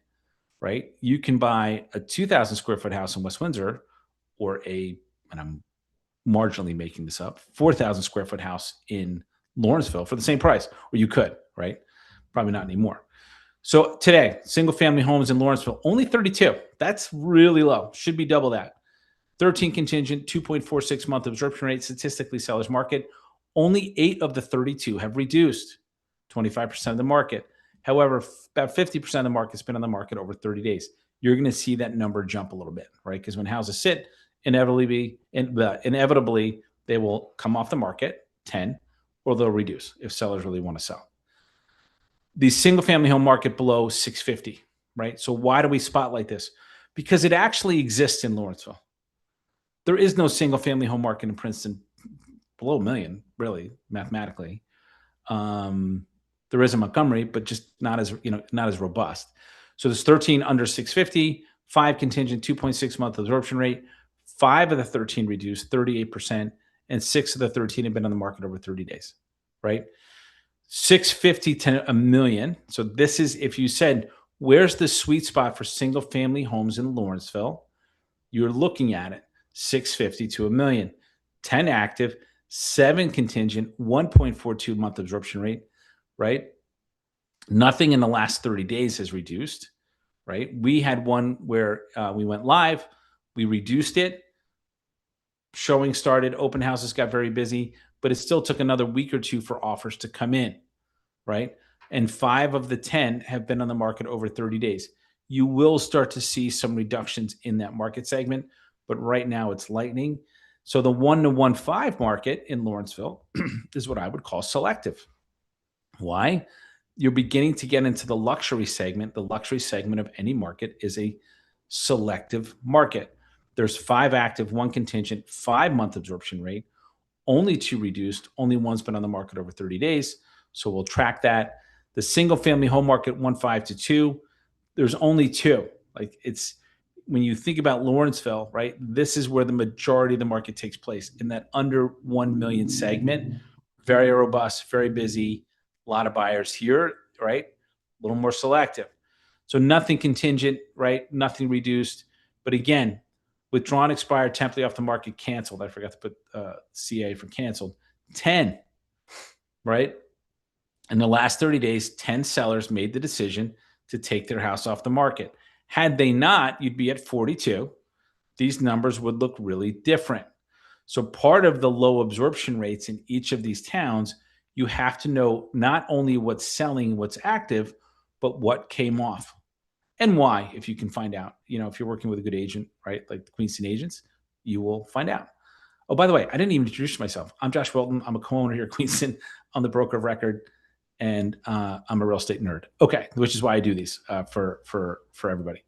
right? You can buy a 2,000 square foot house in West Windsor or and I'm marginally making this up, 4,000 square foot house in Lawrenceville for the same price, or you could, right? Probably not anymore. So today, single family homes in Lawrenceville, only 32. That's really low. Should be double that. 13 contingent, 2.46 month absorption rate, statistically seller's market. Only 8 of the 32 have reduced, 25% of the market. However, about 50% of the market's been on the market over 30 days. You're going to see that number jump a little bit, right? Because when houses sit, inevitably, they will come off the market, 10, or they'll reduce if sellers really want to sell. The single family home market below 650, right? So why do we spotlight this? Because it actually exists in Lawrenceville. There is no single family home market in Princeton below $1 million, really, mathematically. There is in Montgomery, but just not as robust. So there's 13 under 650, 5 contingent, 2.6 month absorption rate. 5 of the 13 reduced, 38%, and 6 of the 13 have been on the market over 30 days, right? 650 to $1 million. So this is, if you said, where's the sweet spot for single family homes in Lawrenceville? You're looking at it, 650 to $1 million. 10 active, 7 contingent, 1.42 month absorption rate, right? Nothing in the last 30 days has reduced, right? We had one where we went live, we reduced it. Showing started, open houses got very busy, but it still took another week or two for offers to come in, right? And 5 of the 10 have been on the market over 30 days. You will start to see some reductions in that market segment, but right now it's lightning. So the 1 to 1.5 market in Lawrenceville is what I would call selective. Why? You're beginning to get into the luxury segment. The luxury segment of any market is a selective market. There's 5 active, 1 contingent, 5-month absorption rate, only 2 reduced, only 1's been on the market over 30 days. So we'll track that. The single family home market, 1.5 to 2, there's only 2. Like, it's, when you think about Lawrenceville, right, this is where the majority of the market takes place, in that under 1 million segment. Very robust, very busy, a lot of buyers here, right? A little more selective. So nothing contingent, right? Nothing reduced. But again, withdrawn, expired, temporarily off the market, canceled. I forgot to put CA for canceled. 10, right? In the last 30 days, 10 sellers made the decision to take their house off the market. Had they not, you'd be at 42. These numbers would look really different. So part of the low absorption rates in each of these towns, you have to know not only what's selling, what's active, but what came off. And why, if you can find out. If you're working with a good agent, right, like the Queenston agents, you will find out. Oh, by the way, I didn't even introduce myself. I'm Josh Wilton. I'm a co-owner here at Queenston. I'm the broker of record, and I'm a real estate nerd. Okay, which is why I do these for everybody.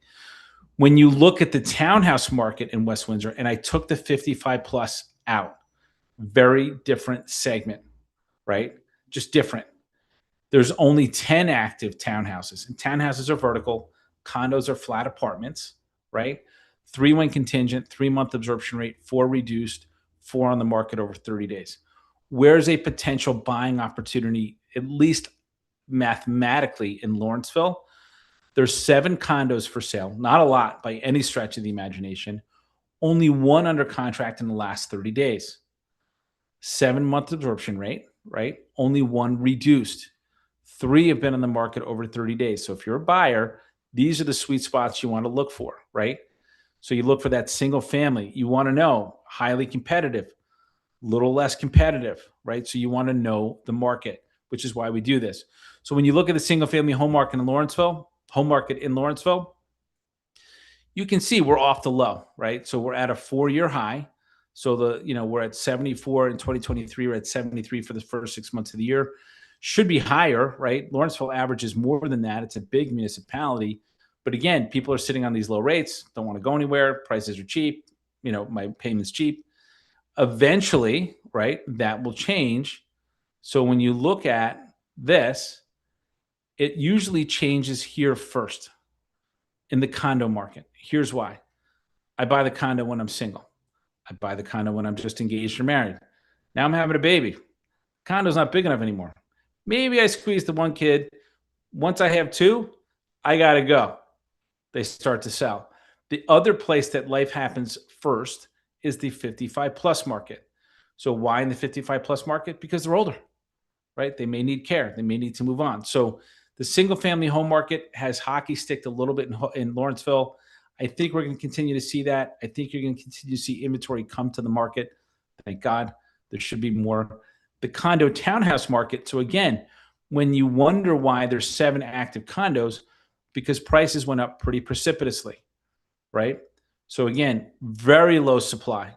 When you look at the townhouse market in West Windsor, and I took the 55 plus out, very different segment, right? Just different. There's only 10 active townhouses, and townhouses are vertical, condos are flat apartments, right? 3 when contingent, 3-month absorption rate, 4 reduced, 4 on the market over 30 days. Where's a potential buying opportunity, at least mathematically, in Lawrenceville? There's 7 condos for sale, not a lot by any stretch of the imagination. Only 1 under contract in the last 30 days. 7-month absorption rate, right? Only 1 reduced. 3 have been on the market over 30 days. So if you're a buyer, these are the sweet spots you want to look for, right? So you look for that single family. You want to know highly competitive, little less competitive, right? So you want to know the market, which is why we do this. So when you look at the single family home market in Lawrenceville, you can see we're off the low, right? So we're at a 4-year high. So we're at 74 in 2023. We're at 73 for the first 6 months of the year. Should be higher, right? Lawrenceville averages more than that. It's a big municipality. But again, people are sitting on these low rates, don't want to go anywhere. Prices are cheap. My payment's cheap. Eventually, right, that will change. So when you look at this, it usually changes here first in the condo market. Here's why. I buy the condo when I'm single. I buy the condo when I'm just engaged or married. Now I'm having a baby. Condo's not big enough anymore. Maybe I squeeze the 1 kid. Once I have 2, I got to go. They start to sell. The other place that life happens first is the 55 plus market. So why in the 55 plus market? Because they're older, right? They may need care. They may need to move on. So the single family home market has hockey sticked a little bit in Lawrenceville. I think we're going to continue to see that. I think you're going to continue to see inventory come to the market. Thank God. There should be more. The condo townhouse market. So again, when you wonder why there's 7 active condos, because prices went up pretty precipitously, right? So again, very low supply.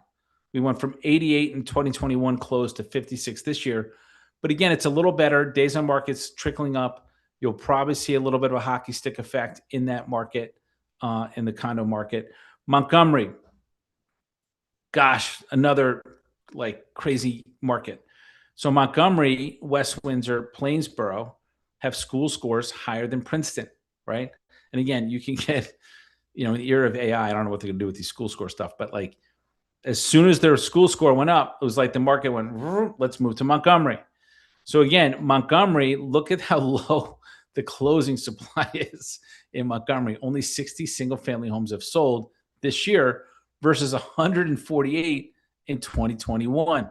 We went from 88 in 2021 closed to 56 this year. But again, it's a little better. Days on market's trickling up. You'll probably see a little bit of a hockey stick effect in that market, in the condo market. Montgomery, gosh, another like crazy market. So Montgomery, West Windsor, Plainsboro have school scores higher than Princeton, right? And again, you can get, in the era of AI, I don't know what they're going to do with these school score stuff, but like as soon as their school score went up, it was like the market went, let's move to Montgomery. So again, Montgomery, look at how low the closing supply is in Montgomery. Only 60 single family homes have sold this year versus 148 in 2021.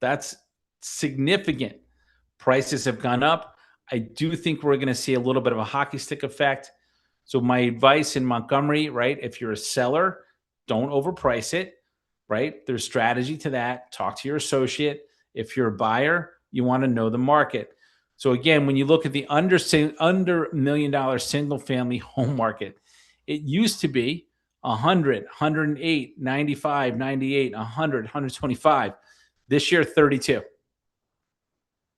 That's significant. Prices have gone up. I do think we're going to see a little bit of a hockey stick effect. So my advice in Montgomery, right? If you're a seller, don't overprice it, right? There's strategy to that. Talk to your associate. If you're a buyer, you want to know the market. So again, when you look at the under $1 million single family home market, it used to be 100, 108, 95, 98, 100, 125. This year, 32.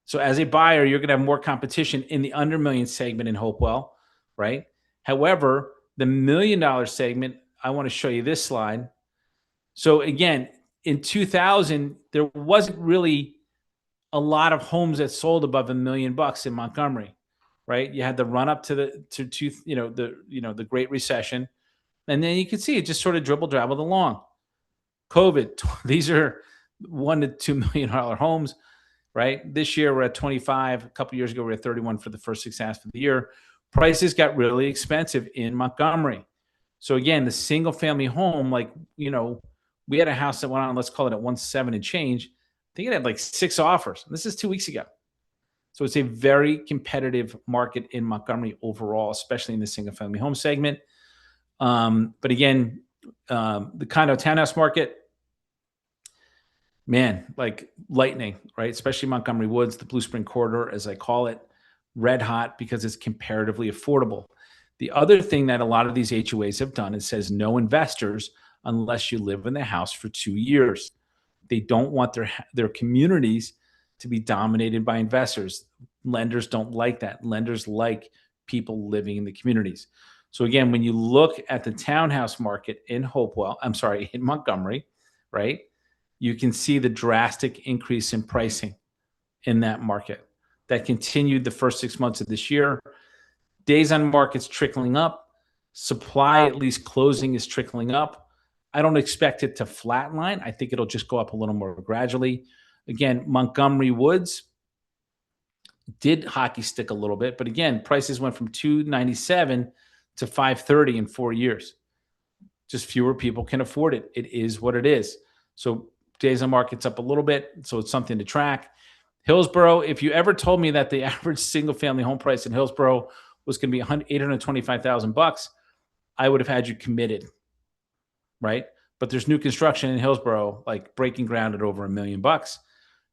So as a buyer, you're going to have more competition in the under million segment in Hopewell, right? However, the $1 million segment, I want to show you this slide. So again, in 2000, there wasn't really a lot of homes that sold above $1 million in Montgomery, right? You had the run up to the Great Recession, and then you could see it just sort of dribbled along. COVID, these are $1 to $2 million homes, right? This year we're at 25. A couple of years ago we were at 31 for the first 6 months of the year. Prices got really expensive in Montgomery. So again, the single family home, we had a house that went on, let's call it at 1.7 and change. I think it had like 6 offers. This is 2 weeks ago. So it's a very competitive market in Montgomery overall, especially in the single family home segment. But again, the condo townhouse market, man, like lightning, right? Especially Montgomery Woods, the Blue Spring Corridor, as I call it, red hot because it's comparatively affordable. The other thing that a lot of these HOAs have done is says no investors unless you live in the house for 2 years. They don't want their communities to be dominated by investors. Lenders don't like that. Lenders like people living in the communities. So again, when you look at the townhouse market in Hopewell, I'm sorry, in Montgomery, right? You can see the drastic increase in pricing in that market that continued the first 6 months of this year. Days on market's trickling up. Supply, at least closing, is trickling up. I don't expect it to flatline. I think it'll just go up a little more gradually. Again, Montgomery Woods did hockey stick a little bit, but again, prices went from $297 to $530 in 4 years. Just fewer people can afford it. It is what it is. So days on market's up a little bit, so it's something to track. Hillsboro, if you ever told me that the average single-family home price in Hillsboro was going to be $825,000, I would have had you committed, right? But there's new construction in Hillsboro, like breaking ground at over $1 million.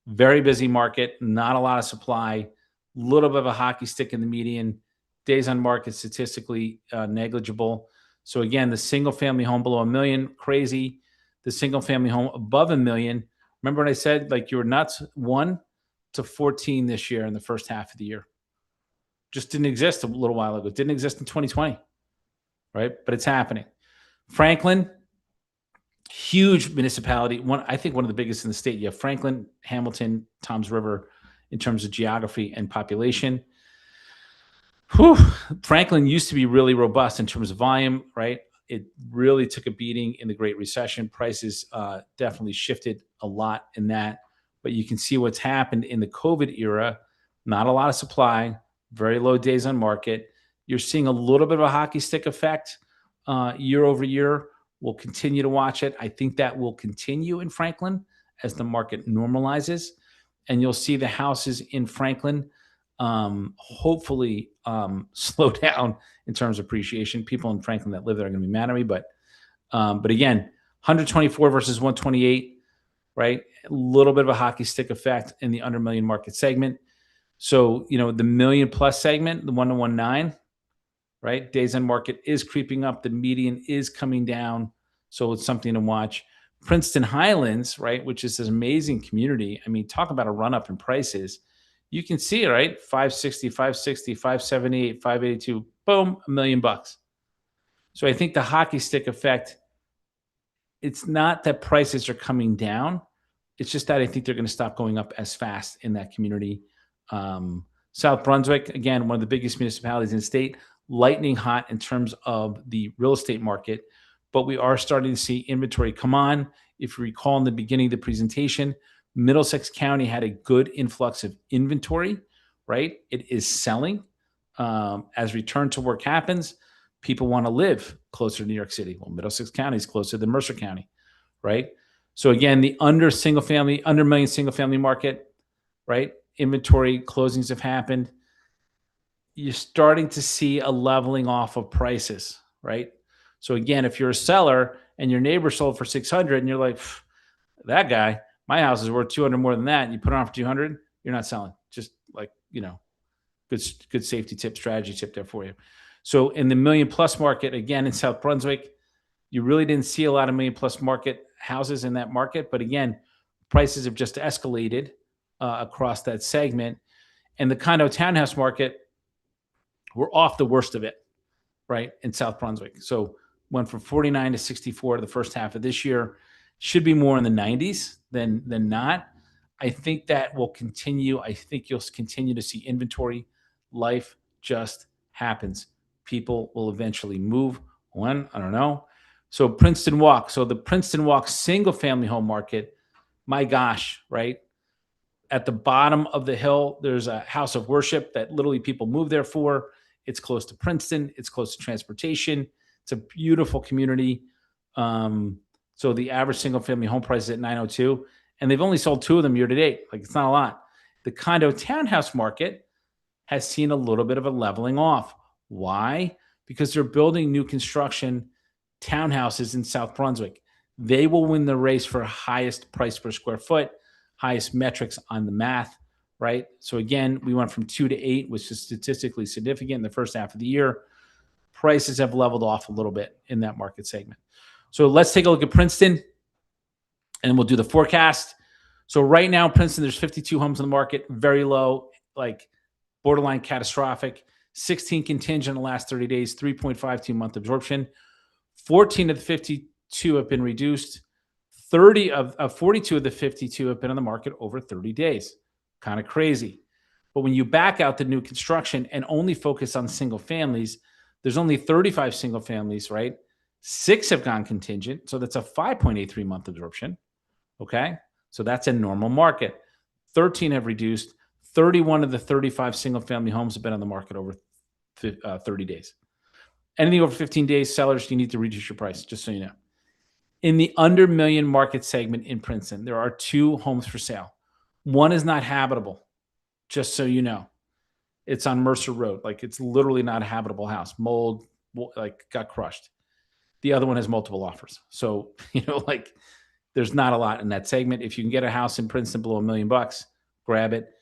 Very busy market, not a lot of supply, little bit of a hockey stick in the median. Days on market statistically negligible. So again, the single-family home below $1 million, crazy. The single-family home above $1 million. Remember when I said like you were nuts? 1 to 14 this year in the first half of the year. Just didn't exist a little while ago. Didn't exist in 2020, right? But it's happening. Franklin, huge municipality. I think one of the biggest in the state. You have Franklin, Hamilton, Toms River in terms of geography and population. Franklin used to be really robust in terms of volume, right? It really took a beating in the Great Recession. Prices definitely shifted a lot in that. But you can see what's happened in the COVID era. Not a lot of supply, very low days on market. You're seeing a little bit of a hockey stick effect year over year. We'll continue to watch it. I think that will continue in Franklin as the market normalizes. And you'll see the houses in Franklin hopefully slow down in terms of appreciation. People in Franklin that live there are going to be mad at me. But again, 124 versus 128. Right? A little bit of a hockey stick effect in the under $1 million market segment. So, the $1 million plus segment, the 1 to 1.9, right? Days on market is creeping up. The median is coming down. So it's something to watch. Princeton Highlands, right? Which is this amazing community. I mean, talk about a run up in prices. You can see it, right? 560, 560, 578, 582, boom, $1 million. So I think the hockey stick effect, it's not that prices are coming down. It's just that I think they're going to stop going up as fast in that community. South Brunswick, again, one of the biggest municipalities in the state, lightning hot in terms of the real estate market, but we are starting to see inventory come on. If you recall in the beginning of the presentation, Middlesex County had a good influx of inventory, right? It is selling. As return to work happens, people want to live closer to New York City. Well, Middlesex County is closer than Mercer County, right? So again, the under $1 million single family market, right? Inventory closings have happened. You're starting to see a leveling off of prices, right? So again, if you're a seller and your neighbor sold for 600 and you're like, that guy, my house is worth 200 more than that, and you put it on for 200, you're not selling. Just like, good safety tip, strategy tip there for you. So in the $1 million plus market, again, in South Brunswick, you really didn't see a lot of $1 million plus market houses in that market. But again, prices have just escalated across that segment. And the condo townhouse market, we're off the worst of it, right, in South Brunswick. So went from 49 to 64 the first half of this year. Should be more in the 90s than not. I think that will continue. I think you'll continue to see inventory. Life just happens. People will eventually move. When? I don't know. So Princeton Walk. So the Princeton Walk single family home market, my gosh, right? At the bottom of the hill, there's a house of worship that literally people move there for. It's close to Princeton. It's close to transportation. It's a beautiful community. So the average single family home price is at $902, and they've only sold 2 of them year to date. Like, it's not a lot. The condo townhouse market has seen a little bit of a leveling off. Why? Because they're building new construction townhouses in South Brunswick. They will win the race for highest price per square foot, highest metrics on the math, right? So again, we went from 2 to 8, which is statistically significant in the first half of the year. Prices have leveled off a little bit in that market segment. So let's take a look at Princeton, and we'll do the forecast. So right now, Princeton, there's 52 homes on the market, very low, like borderline catastrophic. 16 contingent in the last 30 days, 3.52 month absorption. 14 of the 52 have been reduced. 42 of the 52 have been on the market over 30 days. Kind of crazy. But when you back out the new construction and only focus on single families, there's only 35 single families, right? 6 have gone contingent. So that's a 5.83 month absorption. Okay. So that's a normal market. 13 have reduced. 31 of the 35 single family homes have been on the market over 30 days. Anything over 15 days, sellers, you need to reduce your price, just so you know. In the under million market segment in Princeton, there are 2 homes for sale. One is not habitable, just so you know. It's on Mercer Road. Like, it's literally not a habitable house. Mold, like, got crushed. The other one has multiple offers. So, like, there's not a lot in that segment. If you can get a house in Princeton below $1 million, grab it.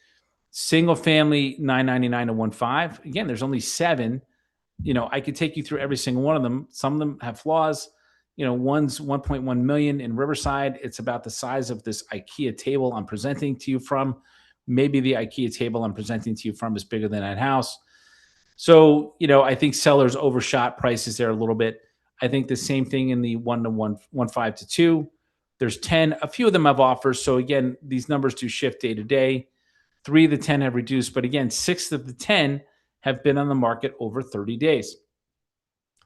Single family, $999 to $1.5. Again, there's only 7. I could take you through every single one of them. Some of them have flaws. One's 1.1 million in Riverside. It's about the size of this IKEA table I'm presenting to you from. Maybe the IKEA table I'm presenting to you from is bigger than that house. So, I think sellers overshot prices there a little bit. I think the same thing in the 1.5 to 2. There's 10. A few of them have offers. So again, these numbers do shift day to day. 3 of the 10 have reduced, but again, 6 of the 10 have been on the market over 30 days.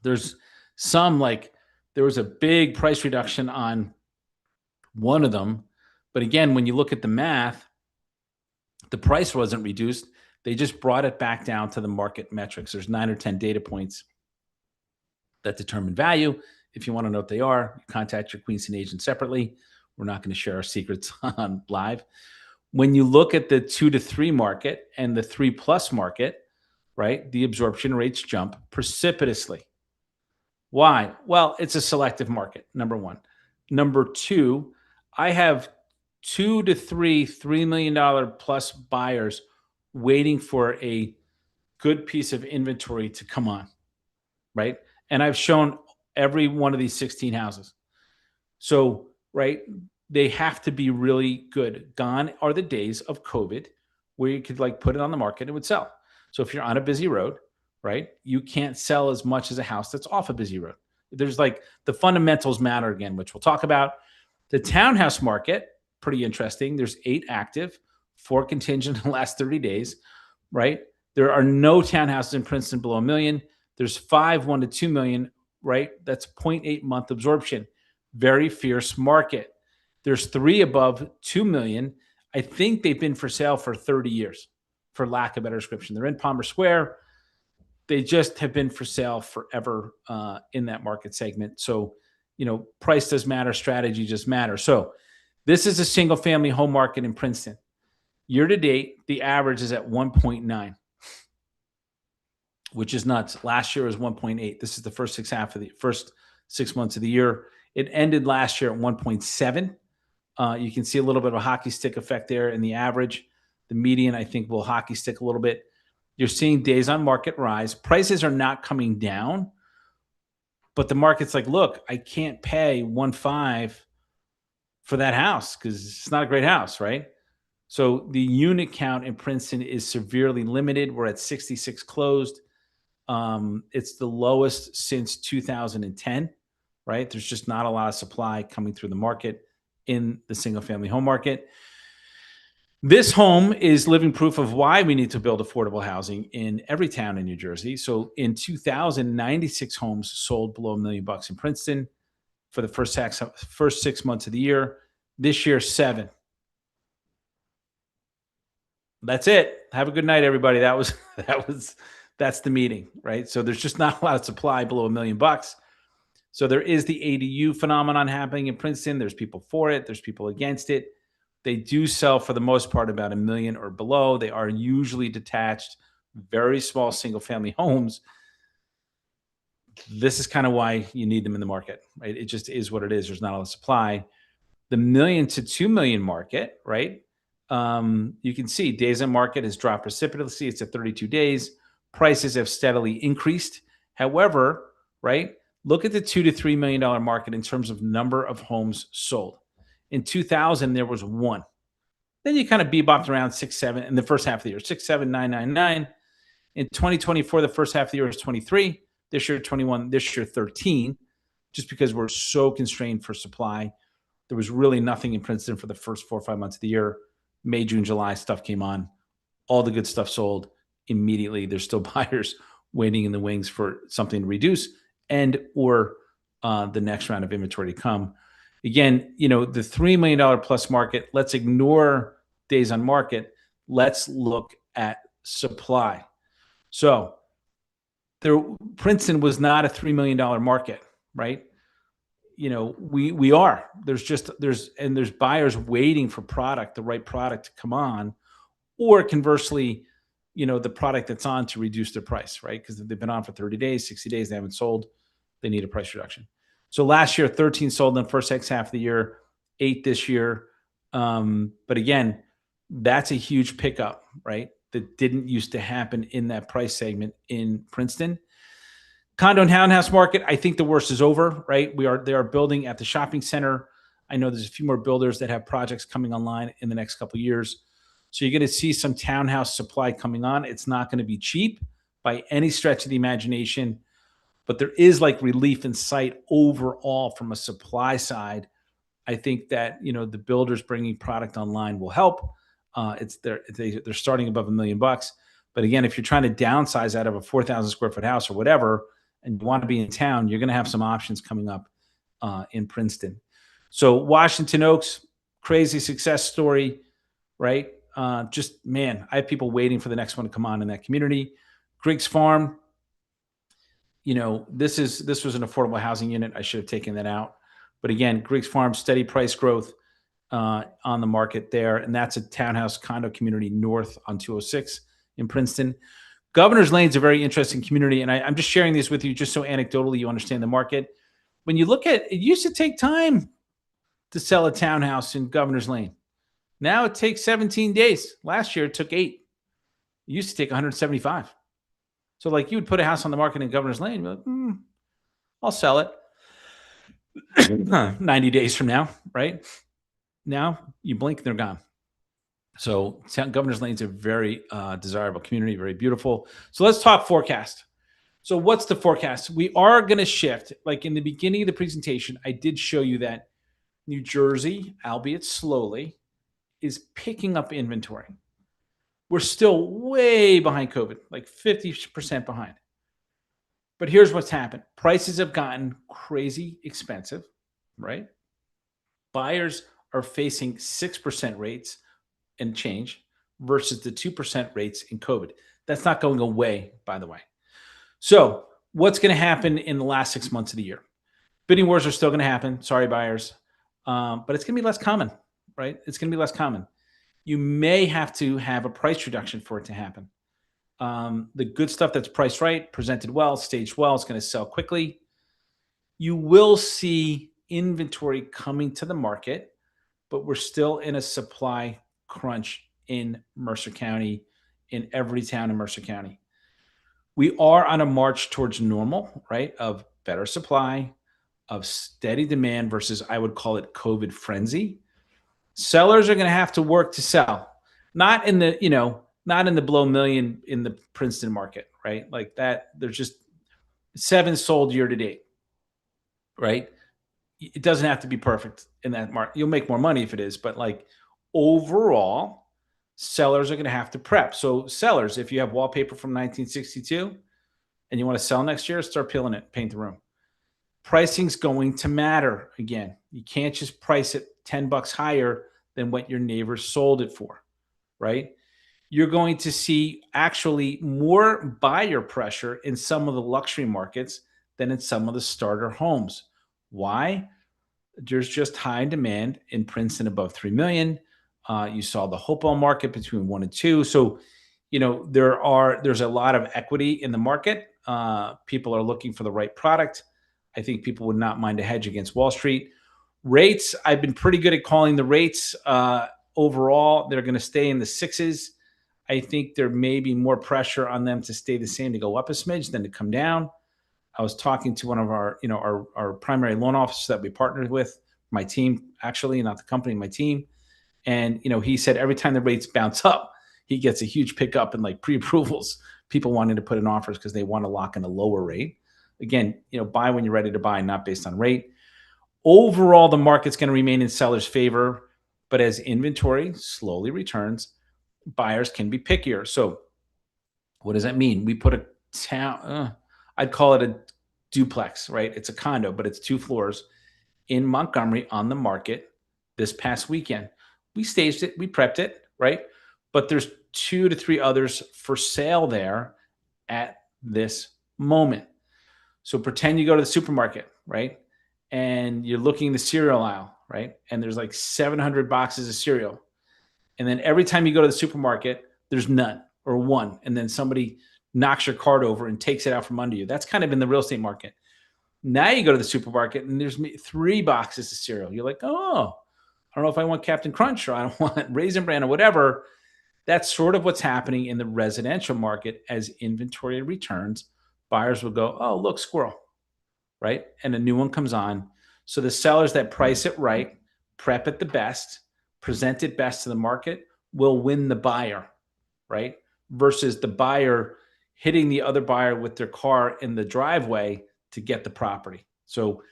There's some, like, there was a big price reduction on one of them. But again, when you look at the math, the price wasn't reduced. They just brought it back down to the market metrics. There's 9 or 10 data points that determine value. If you want to know what they are, you contact your Queenston agent separately. We're not going to share our secrets on live. When you look at the 2 to 3 market and the 3+ market, right, the absorption rates jump precipitously. Why? Well, it's a selective market, number one. Number two, I have 2 to 3 $3 million plus buyers waiting for a good piece of inventory to come on, right? And I've shown every one of these 16 houses. So, right, they have to be really good. Gone are the days of COVID where you could, like, put it on the market and it would sell. So if you're on a busy road, right, you can't sell as much as a house that's off a busy road. There's, like, the fundamentals matter again, which we'll talk about. The townhouse market, pretty interesting. There's 8 active, 4 contingent in the last 30 days, right? There are no townhouses in Princeton below $1 million. There's 5, 1 to 2 million, right? That's 0.8 month absorption. Very fierce market. There's 3 above 2 million. I think they've been for sale for 30 years, for lack of a better description. They're in Palmer Square. They just have been for sale forever in that market segment. So, price does matter. Strategy just matters. So this is a single family home market in Princeton. Year to date, the average is at 1.9, which is nuts. Last year was 1.8. This is the first 6 months of the year. It ended last year at 1.7. You can see a little bit of a hockey stick effect there in the average. The median, I think, will hockey stick a little bit. You're seeing days on market rise. Prices are not coming down, but the market's like, look, I can't pay 1.5 for that house because it's not a great house, right? So the unit count in Princeton is severely limited. We're at 66 closed. It's the lowest since 2010, right? There's just not a lot of supply coming through the market in the single family home market. This home is living proof of why we need to build affordable housing in every town in New Jersey. So in 2000, 96 homes sold below $1 million in Princeton for the first 6 months of the year. This year, 7. That's it. Have a good night, everybody. That's the meeting, right? So there's just not a lot of supply below $1 million. So there is the ADU phenomenon happening in Princeton. There's people for it. There's people against it. They do sell, for the most part, about $1 million or below. They are usually detached, very small single-family homes. This is kind of why you need them in the market, right? It just is what it is. There's not a lot of supply. The $1 million to $2 million market, right? You can see days on market has dropped precipitously. It's at 32 days. Prices have steadily increased. However, right, look at the $2 to $3 million market in terms of number of homes sold. In 2000, there was 1. Then you kind of bebopped around 6, 7 in the first half of the year, 6, 7, 9, 9, 9. In 2024, the first half of the year was 23. This year, 21. This year, 13. Just because we're so constrained for supply. There was really nothing in Princeton for the first 4 or 5 months of the year. May, June, July, stuff came on. All the good stuff sold immediately. There's still buyers waiting in the wings for something to reduce and or the next round of inventory to come. Again, the $3 million plus market, let's ignore days on market. Let's look at supply. So Princeton was not a $3 million market, right? We are. There's buyers waiting for the right product to come on, or conversely, the product that's on to reduce their price, right? Because they've been on for 30 days, 60 days, they haven't sold, they need a price reduction. So last year, 13 sold in the first half of the year, 8 this year. But again, that's a huge pickup, right? That didn't used to happen in that price segment in Princeton. Condo and townhouse market, I think the worst is over, right? They are building at the shopping center. I know there's a few more builders that have projects coming online in the next couple of years. So you're going to see some townhouse supply coming on. It's not going to be cheap by any stretch of the imagination, but there is like relief in sight overall from a supply side. I think that, the builders bringing product online will help. They're starting above $1 million. But again, if you're trying to downsize out of a 4,000 square foot house or whatever, and you want to be in town, you're going to have some options coming up in Princeton. So Washington Oaks, crazy success story, right? I have people waiting for the next one to come on in that community. Griggs Farm, this was an affordable housing unit. I should have taken that out. But again, Griggs Farm, steady price growth on the market there. And that's a townhouse condo community north on 206 in Princeton. Governor's Lane is a very interesting community. And I'm just sharing this with you just so anecdotally you understand the market. When you look at it, used to take time to sell a townhouse in Governor's Lane. Now it takes 17 days. Last year it took 8. It used to take 175. So like you would put a house on the market in Governor's Lane, you're like, I'll sell it 90 days from now, right? Now you blink and they're gone. So Governor's Lane is a very desirable community, very beautiful. So let's talk forecast. So what's the forecast? We are going to shift. Like in the beginning of the presentation, I did show you that New Jersey, albeit slowly, is picking up inventory. We're still way behind COVID, like 50% behind. But here's what's happened. Prices have gotten crazy expensive, right? Buyers are facing 6% rates and change versus the 2% rates in COVID. That's not going away, by the way. So what's going to happen in the last 6 months of the year? Bidding wars are still going to happen. Sorry, buyers. But it's going to be less common, right? It's going to be less common. You may have to have a price reduction for it to happen. The good stuff that's priced right, presented well, staged well, is going to sell quickly. You will see inventory coming to the market, but we're still in a supply crunch in Mercer County, in every town in Mercer County. We are on a march towards normal, right? Of better supply, of steady demand versus, I would call it, COVID frenzy. Sellers are going to have to work to sell, not in the below million in the Princeton market, right? Like that, there's just 7 sold year to date, right? It doesn't have to be perfect in that market. You'll make more money if it is, but like overall, sellers are going to have to prep. So sellers, if you have wallpaper from 1962 and you want to sell next year, start peeling it, paint the room. Pricing's going to matter again. You can't just price it $10 higher than what your neighbors sold it for, right? You're going to see actually more buyer pressure in some of the luxury markets than in some of the starter homes. Why? There's just high demand in Princeton above 3 million. You saw the Hopewell market between 1 and 2. So, there's a lot of equity in the market. People are looking for the right product. I think people would not mind a hedge against Wall Street. Rates, I've been pretty good at calling the rates. Overall, they're going to stay in the 6s. I think there may be more pressure on them to stay the same, to go up a smidge than to come down. I was talking to one of our primary loan officers that we partnered with, my team, actually, not the company, my team. And, he said every time the rates bounce up, he gets a huge pickup in like pre-approvals people wanting to put in offers because they want to lock in a lower rate. Again, buy when you're ready to buy, not based on rate. Overall, the market's going to remain in sellers' favor, but as inventory slowly returns, buyers can be pickier. So what does that mean? We put a town, I'd call it a duplex, right? It's a condo, but it's 2 floors in Montgomery on the market this past weekend. We staged it, we prepped it, right? But there's 2 to 3 others for sale there at this moment. So pretend you go to the supermarket, right? And you're looking in the cereal aisle, right? And there's like 700 boxes of cereal. And then every time you go to the supermarket, there's none or one. And then somebody knocks your cart over and takes it out from under you. That's kind of in the real estate market. Now you go to the supermarket and there's 3 boxes of cereal. You're like, oh, I don't know if I want Captain Crunch or I don't want Raisin Bran or whatever. That's sort of what's happening in the residential market as inventory returns. Buyers will go, oh, look, squirrel, right? And a new one comes on. So the sellers that price it right, prep it the best, present it best to the market will win the buyer, right? Versus the buyer hitting the other buyer with their car in the driveway to get the property. So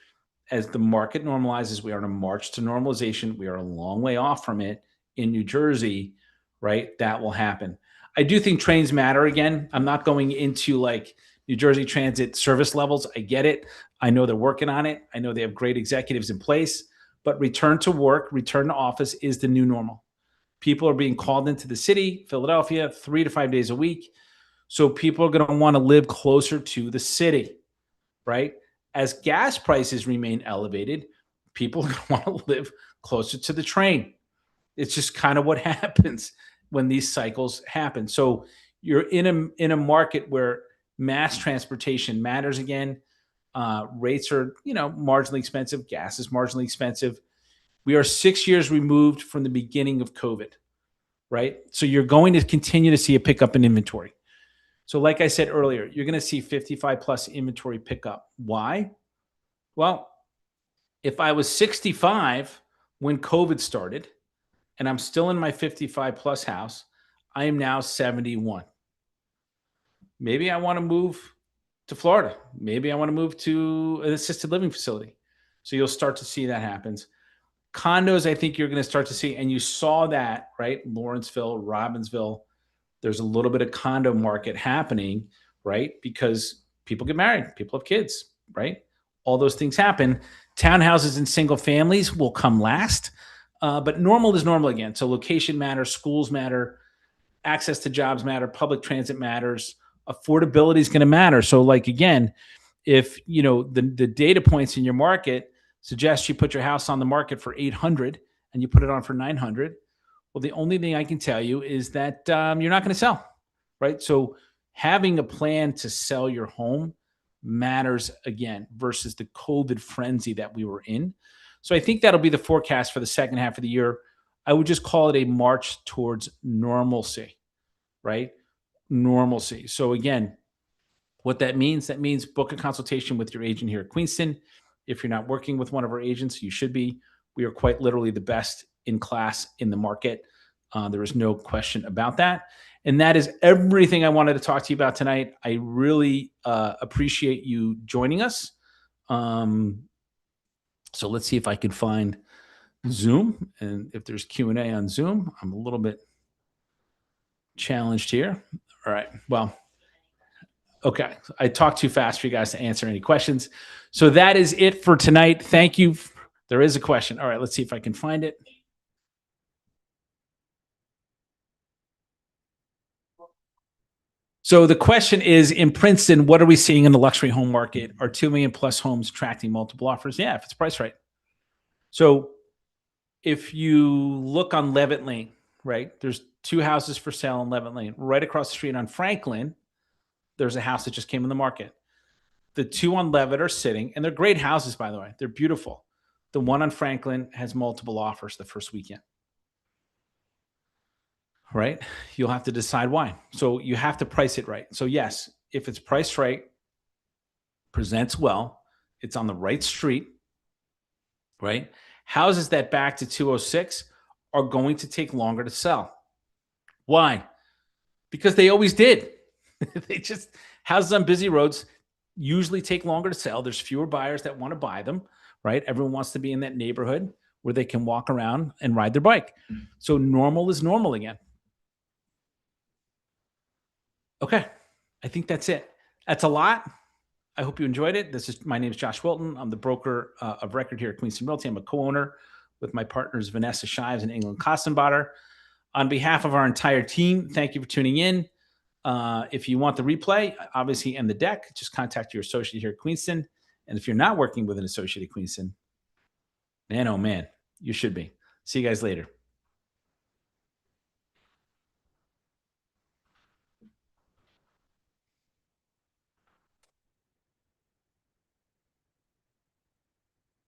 as the market normalizes, we are on a march to normalization. We are a long way off from it in New Jersey, right? That will happen. I do think trains matter again. I'm not going into like New Jersey Transit service levels. I get it. I know they're working on it. I know they have great executives in place, but return to work, return to office is the new normal. People are being called into the city, Philadelphia, 3 to 5 days a week. So people are going to want to live closer to the city, right? As gas prices remain elevated, people are going to want to live closer to the train. It's just kind of what happens when these cycles happen. So you're in a market where mass transportation matters again. Rates are, marginally expensive. Gas is marginally expensive. We are 6 years removed from the beginning of COVID, right? So you're going to continue to see a pickup in inventory. So like I said earlier, you're going to see 55 plus inventory pickup. Why? Well, if I was 65 when COVID started and I'm still in my 55 plus house, I am now 71. Maybe I want to move to Florida. Maybe I want to move to an assisted living facility. So you'll start to see that happens. Condos, I think you're going to start to see, and you saw that, right? Lawrenceville, Robbinsville, there's a little bit of condo market happening, right? Because people get married, people have kids, right? All those things happen. Townhouses and single families will come last, but normal is normal again. So location matters, schools matter, access to jobs matter, public transit matters, affordability is going to matter. So like, again, if the data points in your market suggest you put your house on the market for 800 and you put it on for 900, well, the only thing I can tell you is that you're not going to sell, right? So having a plan to sell your home matters again versus the COVID frenzy that we were in. So I think that'll be the forecast for the second half of the year. I would just call it a march towards normalcy, right? Normalcy. So again, what that means book a consultation with your agent here at Queenston. If you're not working with one of our agents, you should be. We are quite literally the best in class in the market. There is no question about that. And that is everything I wanted to talk to you about tonight. I really appreciate you joining us. So let's see if I can find Zoom. And if there's Q&A on Zoom, I'm a little bit challenged here. All right. Well, okay. I talked too fast for you guys to answer any questions. So that is it for tonight. Thank you. There is a question. All right. Let's see if I can find it. So the question is, in Princeton, what are we seeing in the luxury home market? Are 2 million plus homes attracting multiple offers? Yeah, if it's priced right. So if you look on Levitt Lane, right, there's 2 houses for sale on Levitt Lane. Right across the street on Franklin, there's a house that just came in the market. The 2 on Levitt are sitting, and they're great houses, by the way. They're beautiful. The one on Franklin has multiple offers the first weekend. Right? You'll have to decide why. So you have to price it right. So yes, if it's priced right, presents well, it's on the right street, right? Houses that back to 206 are going to take longer to sell. Why? Because they always did. They just, houses on busy roads usually take longer to sell. There's fewer buyers that want to buy them, right? Everyone wants to be in that neighborhood where they can walk around and ride their bike. So normal is normal again. Okay. I think that's it. That's a lot. I hope you enjoyed it. My name is Josh Wilton. I'm the broker of record here at Queenston Realty. I'm a co-owner with my partners, Vanessa Shives and 𝐂𝐎𝐓. On behalf of our entire team, thank you for tuning in. If you want the replay, obviously, and the deck, just contact your associate here at Queenston. And if you're not working with an associate at Queenston, man, oh man, you should be. See you guys later.